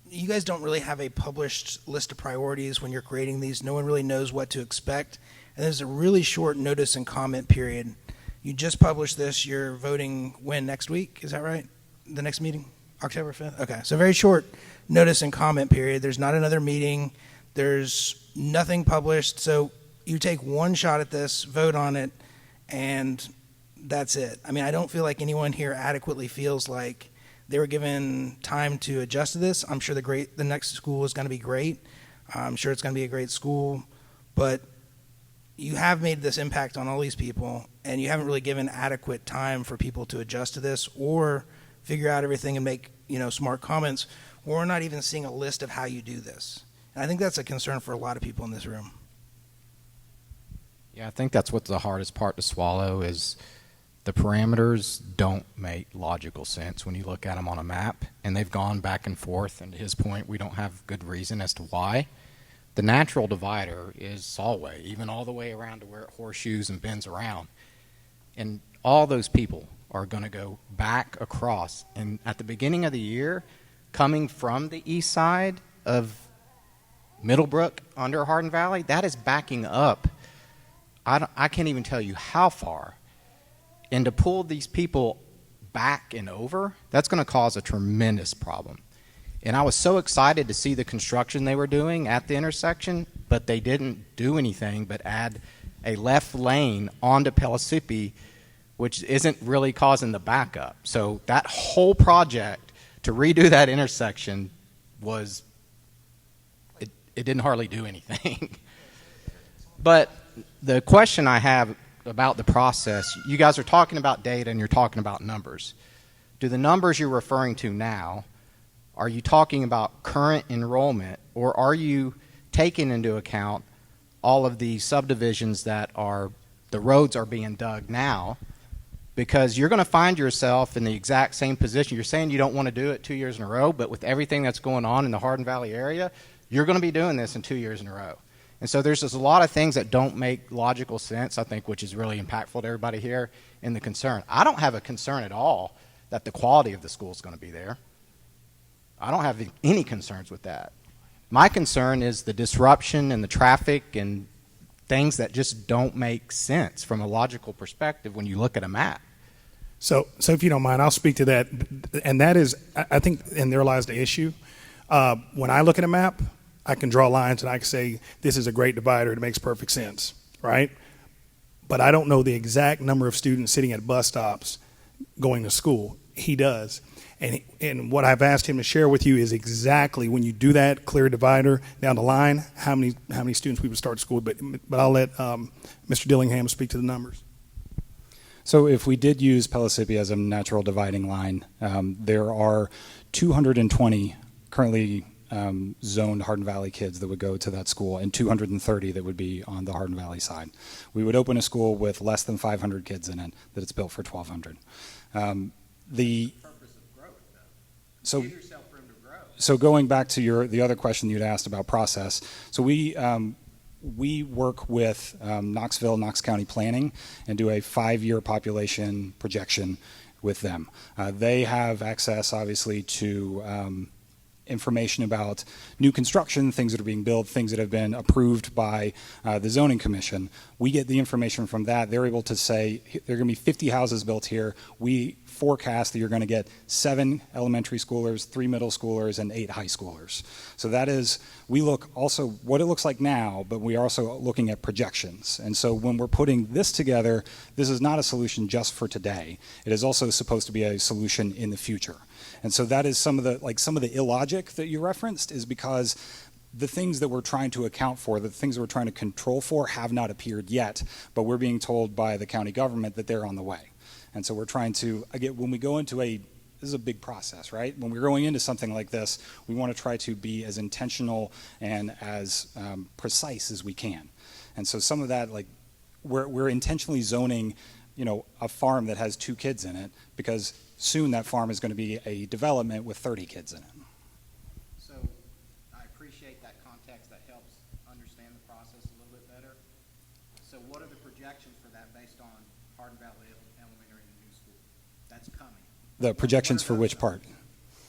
you guys don't really have a published list of priorities when you're creating these. No one really knows what to expect. And there's a really short notice and comment period. You just published this. You're voting when, next week? Is that right? The next meeting? October 5th? Okay. So very short notice and comment period. There's not another meeting. There's nothing published. So you take one shot at this, vote on it, and that's it. I mean, I don't feel like anyone here adequately feels like they were given time to adjust to this. I'm sure the next school is going to be great. I'm sure it's going to be a great school, but you have made this impact on all these people, and you haven't really given adequate time for people to adjust to this or figure out everything and make, smart comments. We're not even seeing a list of how you do this. And I think that's a concern for a lot of people in this room. Yeah, I think that's what's the hardest part to swallow is the parameters don't make logical sense when you look at them on a map, and they've gone back and forth, and to his point, we don't have good reason as to why. The natural divider is Solway, even all the way around to where it horseshoes and bends around. And all those people are going to go back across. And at the beginning of the year, coming from the east side of Middlebrook under Hardin Valley, that is backing up. I can't even tell you how far. And to pull these people back and over, that's going to cause a tremendous problem. And I was so excited to see the construction they were doing at the intersection, but they didn't do anything but add a left lane onto Pellissippi, which isn't really causing the backup. So that whole project to redo that intersection it didn't hardly do anything. But the question I have about the process, you guys are talking about data and you're talking about numbers. Do the numbers you're referring to now, are you talking about current enrollment, or are you taking into account all of the subdivisions that the roads are being dug now? Because you're going to find yourself in the exact same position. You're saying you don't want to do it 2 years in a row, but with everything that's going on in the Hardin Valley area, you're going to be doing this in 2 years in a row. And so there's just a lot of things that don't make logical sense, I think, which is really impactful to everybody here in the concern. I don't have a concern at all that the quality of the school is going to be there. I don't have any concerns with that. My concern is the disruption and the traffic and things that just don't make sense from a logical perspective when you look at a map. So if you don't mind, I'll speak to that. And that is, I think, and there lies the issue. When I look at a map, I can draw lines and I can say, this is a great divider. It makes perfect sense, right? But I don't know the exact number of students sitting at bus stops going to school. He does. And what I've asked him to share with you is exactly when you do that clear divider down the line, how many students we would start school. But I'll let Mr. Dillingham speak to the numbers. So if we did use Pellissippi as a natural dividing line, there are 220 currently zoned Hardin Valley kids that would go to that school, and 230 that would be on the Hardin Valley side. We would open a school with less than 500 kids in it, that it's built for 1,200. The purpose of growth, though. Give yourself room to grow. So going back to the other question you'd asked about process, so we work with Knox County Planning and do a 5-year population projection with them. They have access, obviously, to information about new construction, things that are being built, things that have been approved by the zoning commission. We get the information from that. They're able to say there are going to be 50 houses built here. We forecast that you're going to get 7 elementary schoolers, 3 middle schoolers, and 8 high schoolers. So that is, we look also what it looks like now, but we are also looking at projections. And so when we're putting this together, this is not a solution just for today. It is also supposed to be a solution in the future. And so that is some of the illogic that you referenced is because the things that we're trying to account for, the things that we're trying to control for have not appeared yet, but we're being told by the county government that they're on the way. And so we're trying to, again, when we go into this is a big process, right? When we're going into something like this, we want to try to be as intentional and as precise as we can. And so some of that, like, we're intentionally zoning, a farm that has 2 kids in it because soon that farm is going to be a development with 30 kids in it. So I appreciate that context. That helps understand the process a little bit better. So what are the projections for that based on Hardin Valley Elementary and the new school? That's coming. The projections for which part?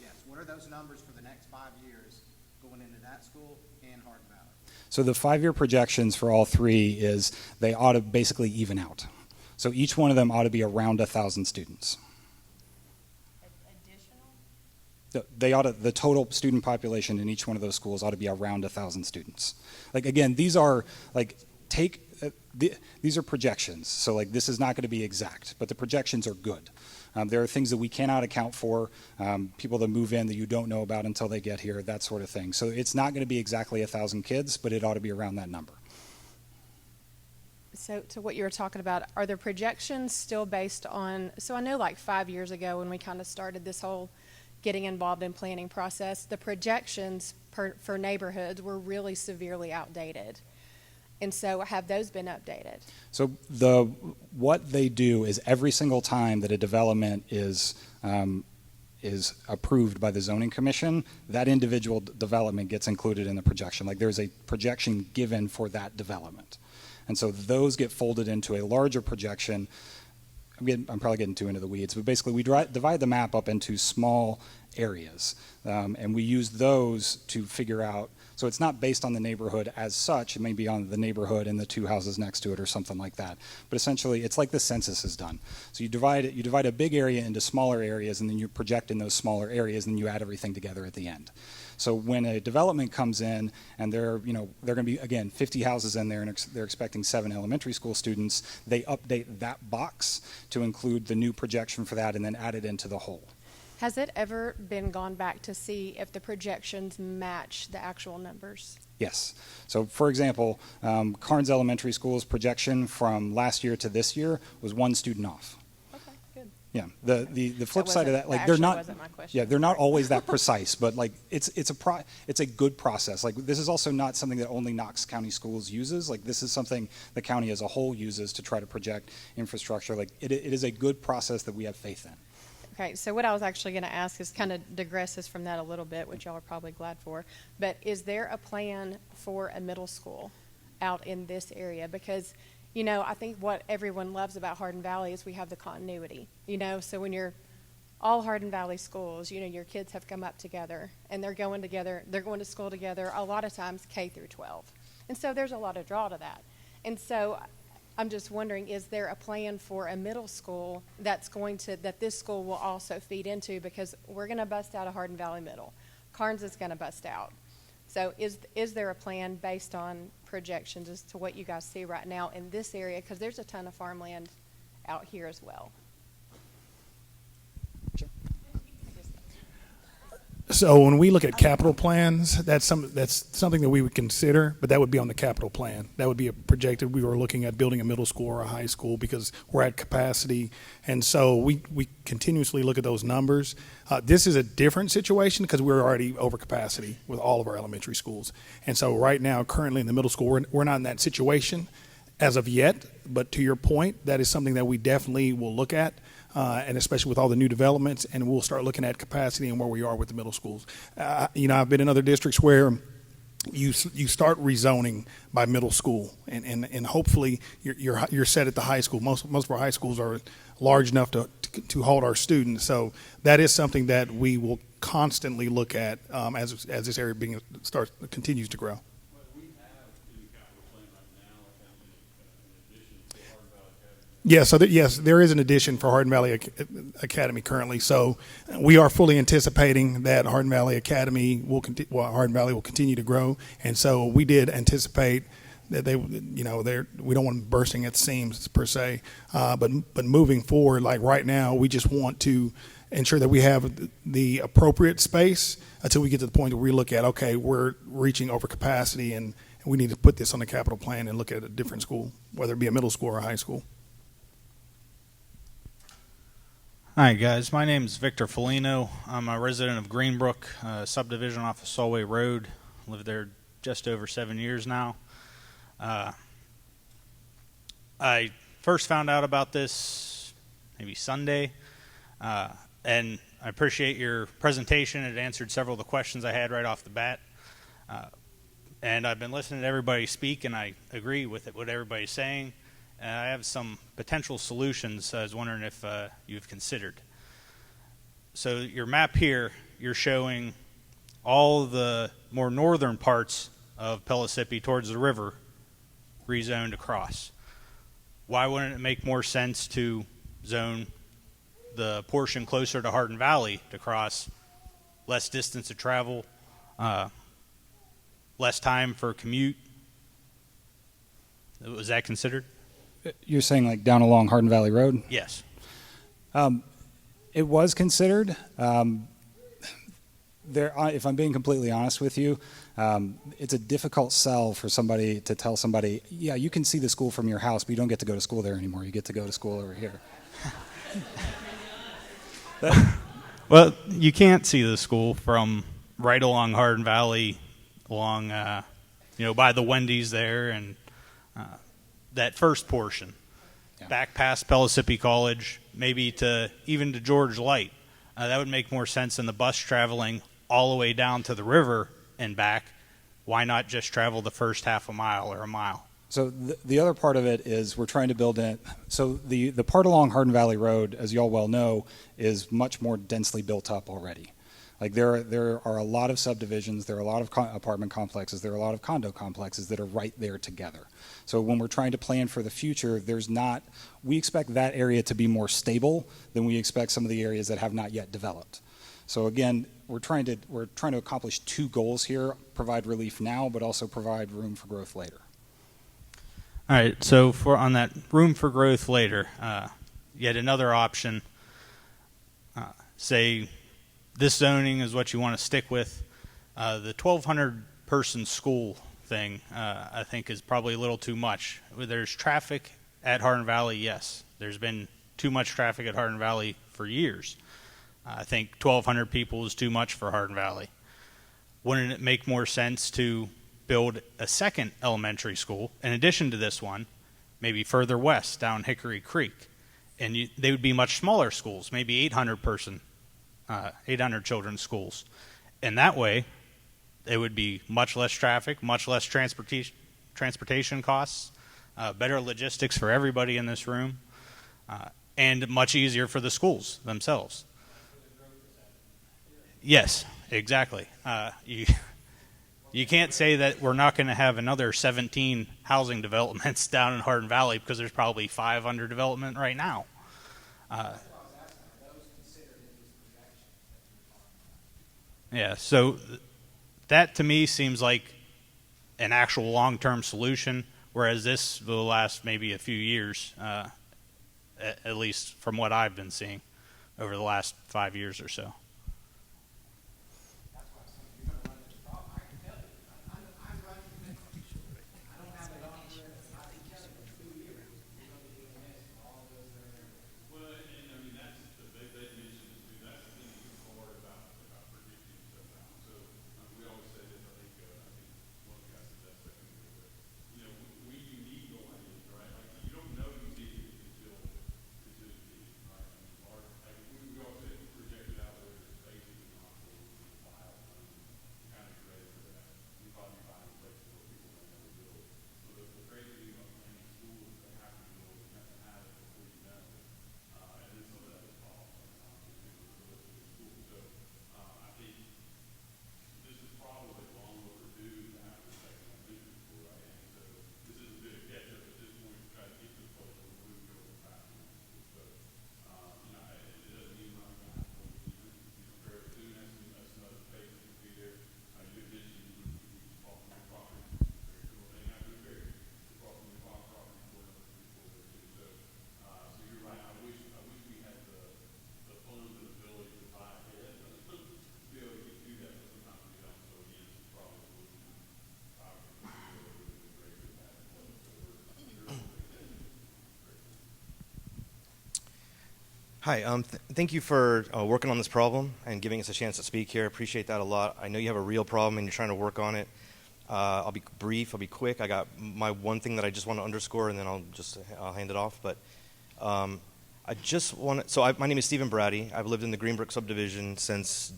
Yes. What are those numbers for the next 5 years going into that school and Hardin Valley? So the 5-year projections for all 3 is they ought to basically even out. So each one of them ought to be around 1,000 students. The total student population in each one of those schools ought to be around 1,000 students. Like, again, these are these are projections. So, like, this is not going to be exact, but the projections are good. There are things that we cannot account for, people that move in that you don't know about until they get here, that sort of thing. So it's not going to be exactly 1,000 kids, but it ought to be around that number. So to what you were talking about, are the projections still based on, so I know like 5 years ago when we kind of started this whole getting involved in planning process, the projections for neighborhoods were really severely outdated. And so have those been updated? So what they do is every single time that a development is approved by the zoning commission, that individual development gets included in the projection. Like, there's a projection given for that development. And so those get folded into a larger projection. I'm probably getting too into the weeds, but basically we divide the map up into small areas, and we use those to figure out. So it's not based on the neighborhood as such. It may be on the neighborhood and the 2 houses next to it or something like that. But essentially, it's like the census is done. So you divide a big area into smaller areas, and then you project in those smaller areas, and then you add everything together at the end. So when a development comes in, and they're going to be, again, 50 houses in there, and they're expecting 7 elementary school students, they update that box to include the new projection for that, and then add it into the whole. Has it ever been gone back to see if the projections match the actual numbers? Yes. So, for example, Carnes Elementary School's projection from last year to this year was 1 student off. Okay, good. Yeah. The flip side of that, like, they're not. Yeah, they're not always that precise, but like it's a good process. Like, this is also not something that only Knox County Schools uses. Like, this is something the county as a whole uses to try to project infrastructure. Like, it is a good process that we have faith in. Okay, so what I was actually going to ask is kind of digresses from that a little bit, which y'all are probably glad for. But is there a plan for a middle school out in this area? Because, I think what everyone loves about Hardin Valley is we have the continuity. So when you're all Hardin Valley schools, your kids have come up together and they're going together, they're going to school together, a lot of times K through 12. And so there's a lot of draw to that. And so I'm just wondering, is there a plan for a middle school that this school will also feed into? Because we're going to bust out of Hardin Valley Middle. Carnes is going to bust out. So is there a plan based on projections as to what you guys see right now in this area? Because there's a ton of farmland out here as well. So when we look at capital plans, that's something that we would consider, but that would be on the capital plan. That would be a projected. We were looking at building a middle school or a high school because we're at capacity, and so we continuously look at those numbers. This is a different situation because we're already over capacity with all of our elementary schools, and so right now, currently in the middle school, we're not in that situation as of yet. But to your point, that is something that we definitely will look at. And especially with all the new developments, and we'll start looking at capacity and where we are with the middle schools. I've been in other districts where you start rezoning by middle school, and hopefully you're set at the high school. Most of our high schools are large enough to to hold our students. So that is something that we will constantly look at as this area continues to grow. Yes, yes, there is an addition for Hardin Valley Academy currently. So we are fully anticipating that Hardin Valley Academy Hardin Valley will continue to grow, and so we did anticipate that we don't want them bursting at the seams per se, but moving forward, like right now, we just want to ensure that we have the appropriate space until we get to the point where we look at, okay, we're reaching over capacity and we need to put this on the capital plan and look at a different school, whether it be a middle school or a high school. Hi guys, my name is Victor Felino. I'm a resident of Greenbrook, subdivision off of Solway Road. Lived there just over 7 years now. I first found out about this maybe Sunday, and I appreciate your presentation. It answered several of the questions I had right off the bat. And I've been listening to everybody speak, and I agree with what everybody's saying. I have some potential solutions I was wondering if you've considered. So your map here, you're showing all the more northern parts of Pellissippi towards the river rezoned across. Why wouldn't it make more sense to zone the portion closer to Hardin Valley to cross, less distance to travel, less time for commute? Was that considered? You're saying like down along Hardin Valley Road? Yes. It was considered. If I'm being completely honest with you, it's a difficult sell for somebody to tell somebody, yeah, you can see the school from your house, but you don't get to go to school there anymore. You get to go to school over here. Well, you can't see the school from right along Hardin Valley, along, by the Wendy's there, and that first portion, back past Pellissippi College, maybe even to George Light. That would make more sense than the bus traveling all the way down to the river and back. Why not just travel the first half a mile or a mile? So the other part of it is we're trying to build in. So the part along Hardin Valley Road, as you all well know, is much more densely built up already. Like there are a lot of subdivisions, there are a lot of apartment complexes, there are a lot of condo complexes that are right there together. So when we're trying to plan for the future, we expect that area to be more stable than we expect some of the areas that have not yet developed. So again, we're trying to accomplish two goals here: provide relief now, but also provide room for growth later. All right. So on that room for growth later, yet another option. Say this zoning is what you want to stick with. The 1,200 person school thing, I think, is probably a little too much. There's traffic at Hardin Valley, yes. There's been too much traffic at Hardin Valley for years. I think 1,200 people is too much for Hardin Valley. Wouldn't it make more sense to build a second elementary school in addition to this one, maybe further west down Hickory Creek? And they would be much smaller schools, maybe 800 children's schools. And that way, it would be much less traffic, much less transportation costs, better logistics for everybody in this room, and much easier for the schools themselves. Yes, exactly. You can't say that we're not going to have another 17 housing developments down in Hardin Valley because there's probably 5 under development right now. Yeah, so that to me seems like an actual long-term solution, whereas this will last maybe a few years, at least from what I've been seeing over the last 5 years or so. Hi, thank you for working on this problem and giving us a chance to speak here. Appreciate that a lot. I know you have a real problem and you're trying to work on it. I'll be brief, I'll be quick. I got my one thing that I just want to underscore and then I'll hand it off. But I just want to, my name is Stephen Brady. I've lived in the Greenbrook subdivision since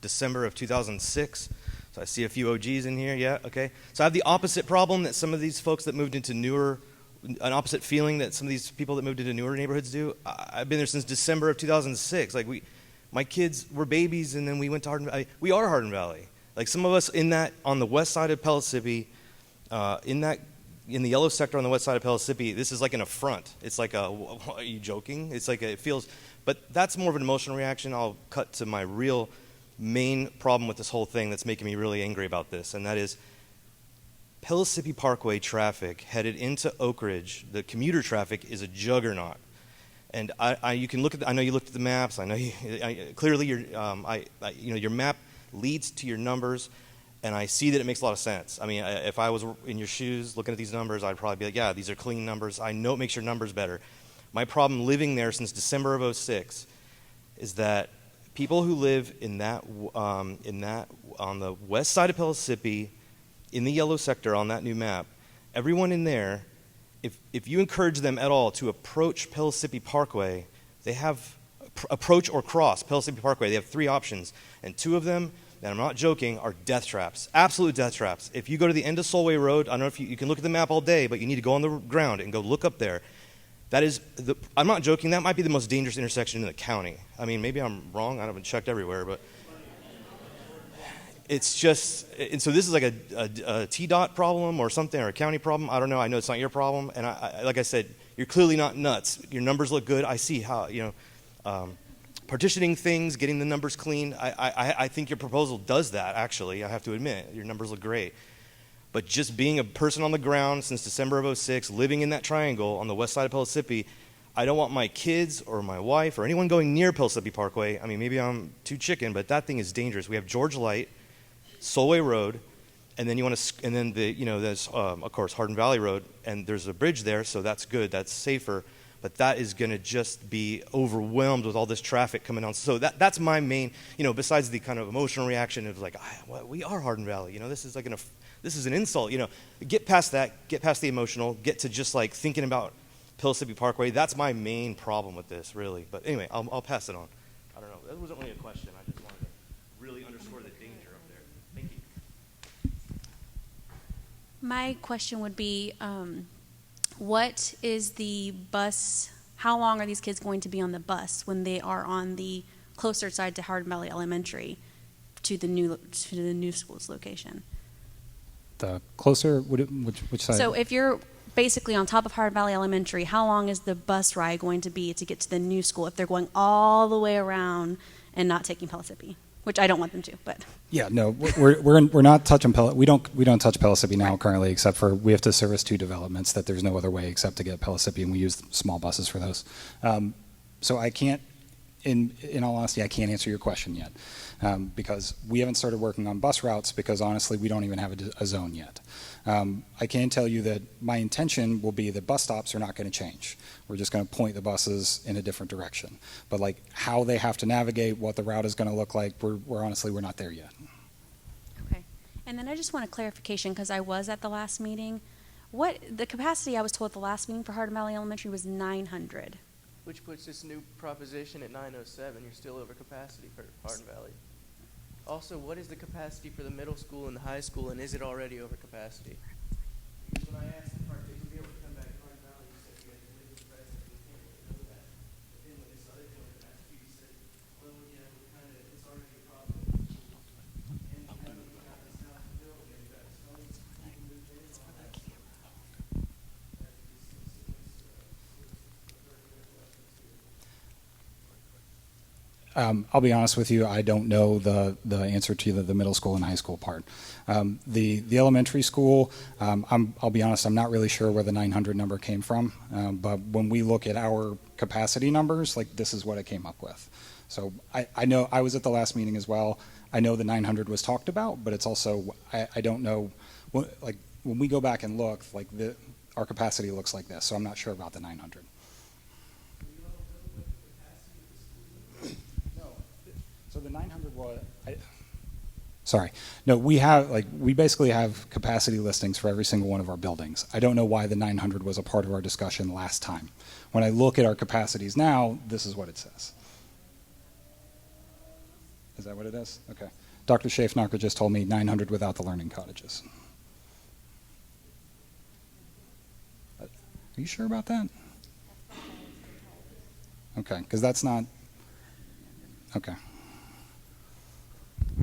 December of 2006. So I see a few OGs in here, yeah, okay. So I have the opposite problem that some of these folks that moved into an opposite feeling that some of these people that moved into newer neighborhoods do. I've been there since December of 2006. Like my kids were babies and then we went to Hardin Valley. We are Hardin Valley. Like some of us on the west side of Pellissippi, in the yellow sector on the west side of Pellissippi, this is like an affront. It's like are you joking? It's like it feels, but that's more of an emotional reaction. I'll cut to my real main problem with this whole thing that's making me really angry about this, and that is Pellissippi Parkway traffic headed into Oak Ridge. The commuter traffic is a juggernaut, and you can look at. I know you looked at the maps. I know clearly your map leads to your numbers, and I see that it makes a lot of sense. I mean, if I was in your shoes looking at these numbers, I'd probably be like, yeah, these are clean numbers. I know it makes your numbers better. My problem living there since December of 2006 is that people who live in that on the west side of Pellissippi, in the yellow sector on that new map, everyone in there, if you encourage them at all to approach Pellissippi Parkway, they have approach or cross Pellissippi Parkway. They have three options, and two of them, and I'm not joking, are death traps, absolute death traps. If you go to the end of Solway Road, I don't know if you can look at the map all day, but you need to go on the ground and go look up there. That is, I'm not joking, that might be the most dangerous intersection in the county. I mean, maybe I'm wrong, I haven't checked everywhere, but it's just, and so this is like a T-Dot problem or something, or a county problem. I don't know. I know it's not your problem. And like I said, you're clearly not nuts. Your numbers look good. I see how, partitioning things, getting the numbers clean. I think your proposal does that, actually. I have to admit. Your numbers look great. But just being a person on the ground since December of 2006, living in that triangle on the west side of Pellissippi, I don't want my kids or my wife or anyone going near Pellissippi Parkway. I mean, maybe I'm too chicken, but that thing is dangerous. We have George Light, Solway Road, and then there's of course Hardin Valley Road, and there's a bridge there, so that's good, that's safer. But that is going to just be overwhelmed with all this traffic coming on. So that's my main, besides the kind of emotional reaction of like, we are Hardin Valley, this is like this is an insult, Get past that, get past the emotional, get to just like thinking about Pellissippi Parkway. That's my main problem with this, really. But anyway, I'll pass it on. I don't know. That wasn't really a question. I just wanted to really underscore the danger up there. Thank you. My question would be, what is the bus, how long are these kids going to be on the bus when they are on the closer side to Hardin Valley Elementary to the new school's location? The closer, which side? So if you're basically on top of Hardin Valley Elementary, how long is the bus ride going to be to get to the new school if they're going all the way around and not taking Pellissippi? Which I don't want them to, but yeah, no, we're not touching we don't touch Pellissippi now currently, except for we have to service two developments that there's no other way except to get Pellissippi, and we use small buses for those. So I can't, in all honesty, I can't answer your question yet because we haven't started working on bus routes because honestly we don't even have a zone yet. I can tell you that my intention will be that bus stops are not going to change. We're just going to point the buses in a different direction. But like how they have to navigate, what the route is going to look like, we're honestly not there yet. Okay. And then I just want a clarification because I was at the last meeting. The capacity I was told at the last meeting for Hardin Valley Elementary was 900. Which puts this new proposition at 907. You're still over capacity for Hardin Valley. Also, what is the capacity for the middle school and the high school, and is it already over capacity? Because when I asked the park to be able to come back to Hardin Valley, you said you had to live with the president, you can't really know that. But then when this other gentleman asked you, he said, well, it's already a problem. And we got this house built, and we've got stones, people moved in, and all that. I'll be honest with you, I don't know the answer to the middle school and high school part. The elementary school, I'll be honest, I'm not really sure where the 900 number came from, but when we look at our capacity numbers, like this is what it came up with. So I know, I was at the last meeting as well, I know the 900 was talked about, but it's also, I don't know, like when we go back and look, like our capacity looks like this, so I'm not sure about the 900. So the 900 was. Sorry. No, we basically have capacity listings for every single one of our buildings. I don't know why the 900 was a part of our discussion last time. When I look at our capacities now, this is what it says. Is that what it is? Okay. Dr. Schaefnacher just told me 900 without the learning cottages. Are you sure about that? Okay, because that's not. Okay.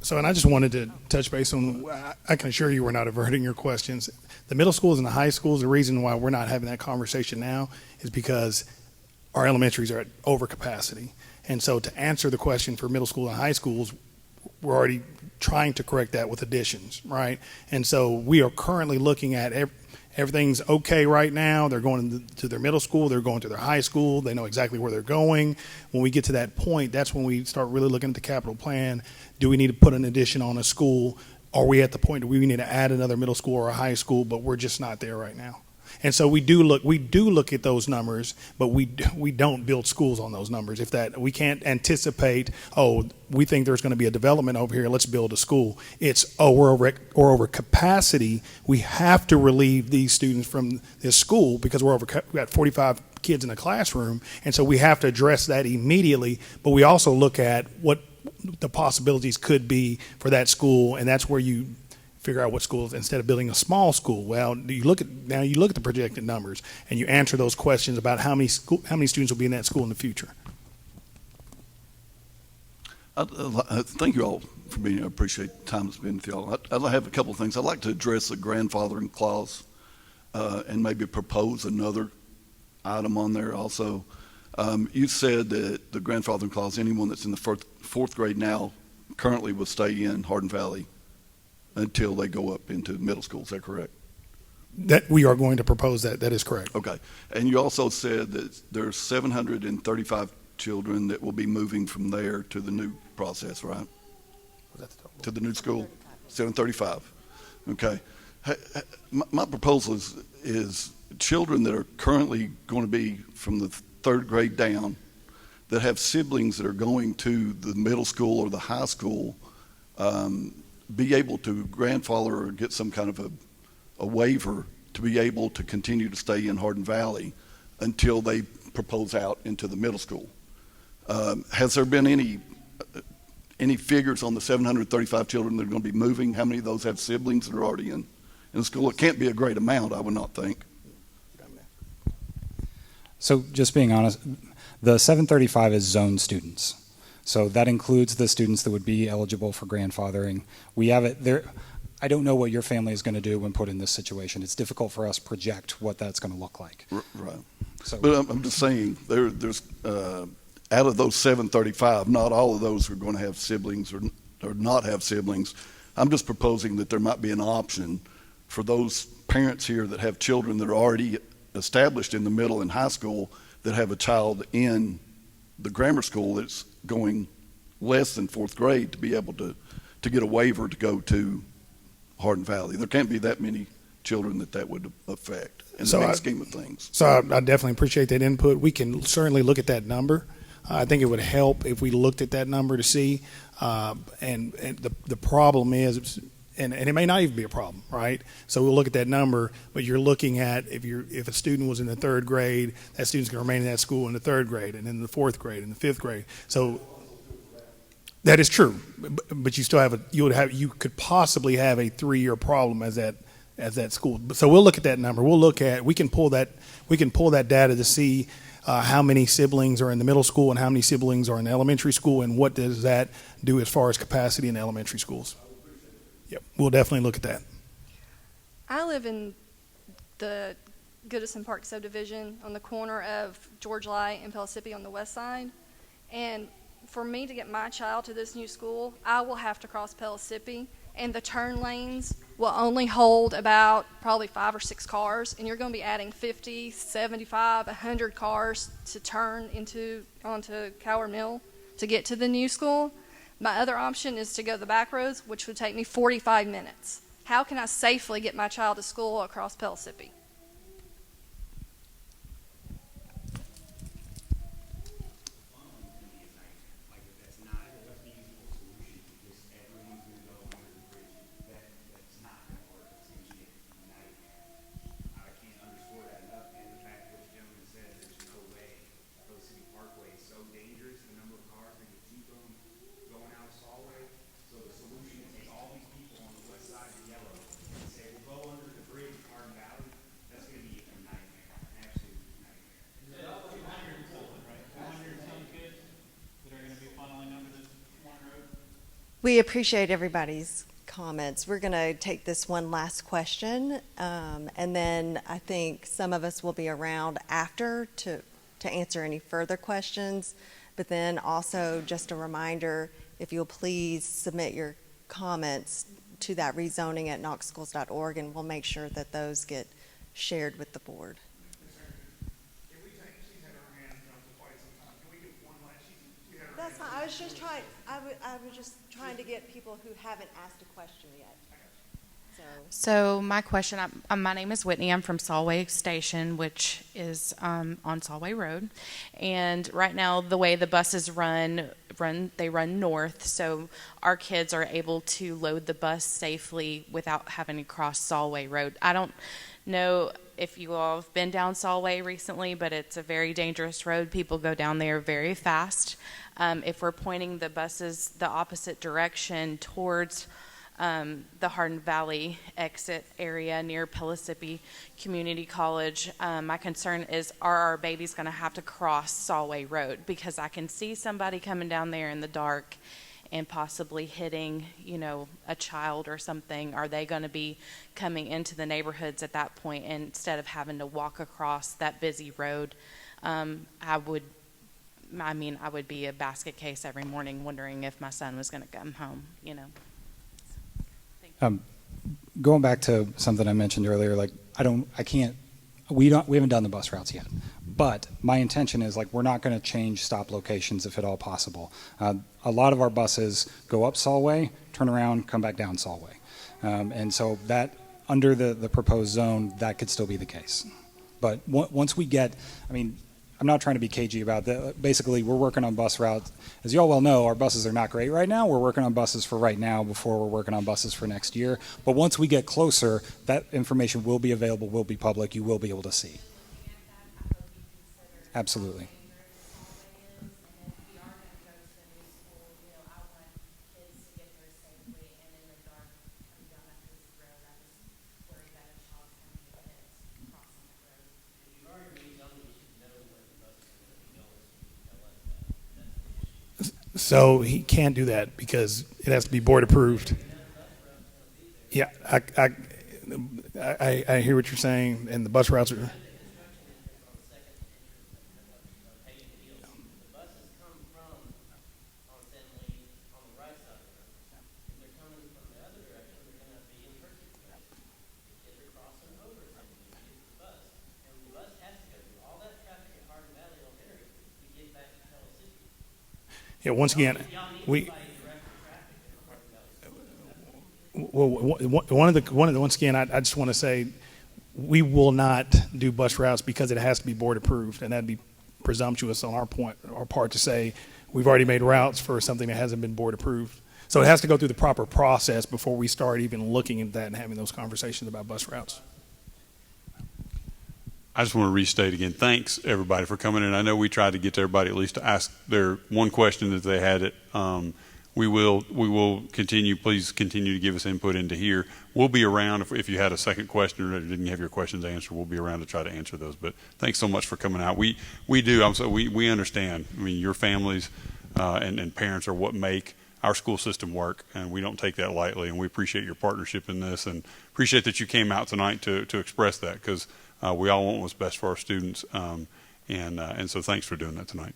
So, and I just wanted to touch base on, I can assure you we're not averting your questions. The middle schools and the high schools, the reason why we're not having that conversation now is because our elementaries are at overcapacity. And so to answer the question for middle school and high schools, we're already trying to correct that with additions, right? And so we are currently looking at everything's okay right now. They're going to their middle school. They're going to their high school. They know exactly where they're going. When we get to that point, that's when we start really looking at the capital plan. Do we need to put an addition on a school? Are we at the point that we need to add another middle school or a high school? But we're just not there right now. And so we do look at those numbers, but we don't build schools on those numbers. If that, we can't anticipate, we think there's going to be a development over here, let's build a school. It's, we're over capacity. We have to relieve these students from this school because we got 45 kids in a classroom, and so we have to address that immediately. But we also look at what the possibilities could be for that school, and that's where you figure out what schools, instead of building a small school. Well, you look at the projected numbers and you answer those questions about how many students will be in that school in the future. Thank you all for being here. I appreciate the time it's been with y'all. I have a couple of things. I'd like to address the grandfathering clause and maybe propose another item on there also. You said that the grandfathering clause, anyone that's in the fourth grade now currently will stay in Hardin Valley until they go up into middle school. Is that correct? That we are going to propose that. That is correct. Okay. And you also said that there's 735 children that will be moving from there to the new process, right? To the new school? 735. Okay. My proposal is children that are currently going to be from the third grade down that have siblings that are going to the middle school or the high school, be able to grandfather or get some kind of a waiver to be able to continue to stay in Hardin Valley until they propose out into the middle school. Has there been any figures on the 735 children that are going to be moving? How many of those have siblings that are already in the school? It can't be a great amount, I would not think. So just being honest, the 735 is zone students. So that includes the students that would be eligible for grandfathering. We have it there. I don't know what your family is going to do when put in this situation. It's difficult for us to project what that's going to look like. Right. So, but I'm just saying, there's out of those 735, not all of those are going to have siblings or not have siblings. I'm just proposing that there might be an option for those parents here that have children that are already established in the middle and high school that have a child in the grammar school that's going less than fourth grade to be able to get a waiver to go to Hardin Valley. There can't be that many children that would affect in the big scheme of things. So I definitely appreciate that input. We can certainly look at that number. I think it would help if we looked at that number to see. And the problem is, and it may not even be a problem, right? So we'll look at that number, but you're looking at if a student was in the third grade, that student's going to remain in that school in the third grade, and in the fourth grade, and the fifth grade. So that is true, but you still you could possibly have a 3-year problem as that school. So we'll look at that number. We can pull that data to see how many siblings are in the middle school and how many siblings are in elementary school, and what does that do as far as capacity in elementary schools. Yep, we'll definitely look at that. I live in the Goodison Park subdivision on the corner of George Light and Pellissippi on the west side. And for me to get my child to this new school, I will have to cross Pellissippi, and the turn lanes will only hold about probably 5 or 6 cars, and you're going to be adding 50, 75, 100 cars to turn onto Cower Mill to get to the new school. My other option is to go the back roads, which would take me 45 minutes. How can I safely get my child to school across Pellissippi? We appreciate everybody's comments. We're going to take this one last question, and then I think some of us will be around after to answer any further questions. But then also just a reminder, if you'll please submit your comments to that rezoning at knoxschools.org, and we'll make sure that those get shared with the board. That's fine. I was just trying. I was just trying to get people who haven't asked a question yet. So my question, my name is Whitney. I'm from Solway Station, which is on Solway Road. And right now, the way the buses run north, so our kids are able to load the bus safely without having to cross Solway Road. I don't know if you all have been down Solway recently, but it's a very dangerous road. People go down there very fast. If we're pointing the buses the opposite direction towards the Hardin Valley exit area near Pellissippi Community College, my concern is, are our babies going to have to cross Solway Road? Because I can see somebody coming down there in the dark and possibly hitting, a child or something. Are they going to be coming into the neighborhoods at that point, and instead of having to walk across that busy road? I would be a basket case every morning wondering if my son was going to come home, Going back to something I mentioned earlier, we haven't done the bus routes yet, but my intention is we're not going to change stop locations if at all possible. A lot of our buses go up Solway, turn around, come back down Solway, and so that under the proposed zone, that could still be the case. But once we get, I'm not trying to be cagey about that. Basically, we're working on bus routes. As you all well know, our buses are not great right now. We're working on buses for right now before we're working on buses for next year. But once we get closer, that information will be available, will be public. You will be able to see. Absolutely. So he can't do that because it has to be board approved. Yeah, I hear what you're saying, and the bus routes are. Yeah, once again, once again, I just want to say we will not do bus routes because it has to be board approved, and that'd be presumptuous on our part to say we've already made routes for something that hasn't been board approved. So it has to go through the proper process before we start even looking at that and having those conversations about bus routes. I just want to restate again, thanks everybody for coming in. I know we tried to get to everybody at least to ask their one question that they had. We will continue. Please continue to give us input into here. We'll be around if you had a second question or didn't have your questions answered. We'll be around to try to answer those. But thanks so much for coming out. We understand. Your families and parents are what make our school system work, and we don't take that lightly. And we appreciate your partnership in this, and appreciate that you came out tonight to express that, because we all want what's best for our students, and so thanks for doing that tonight.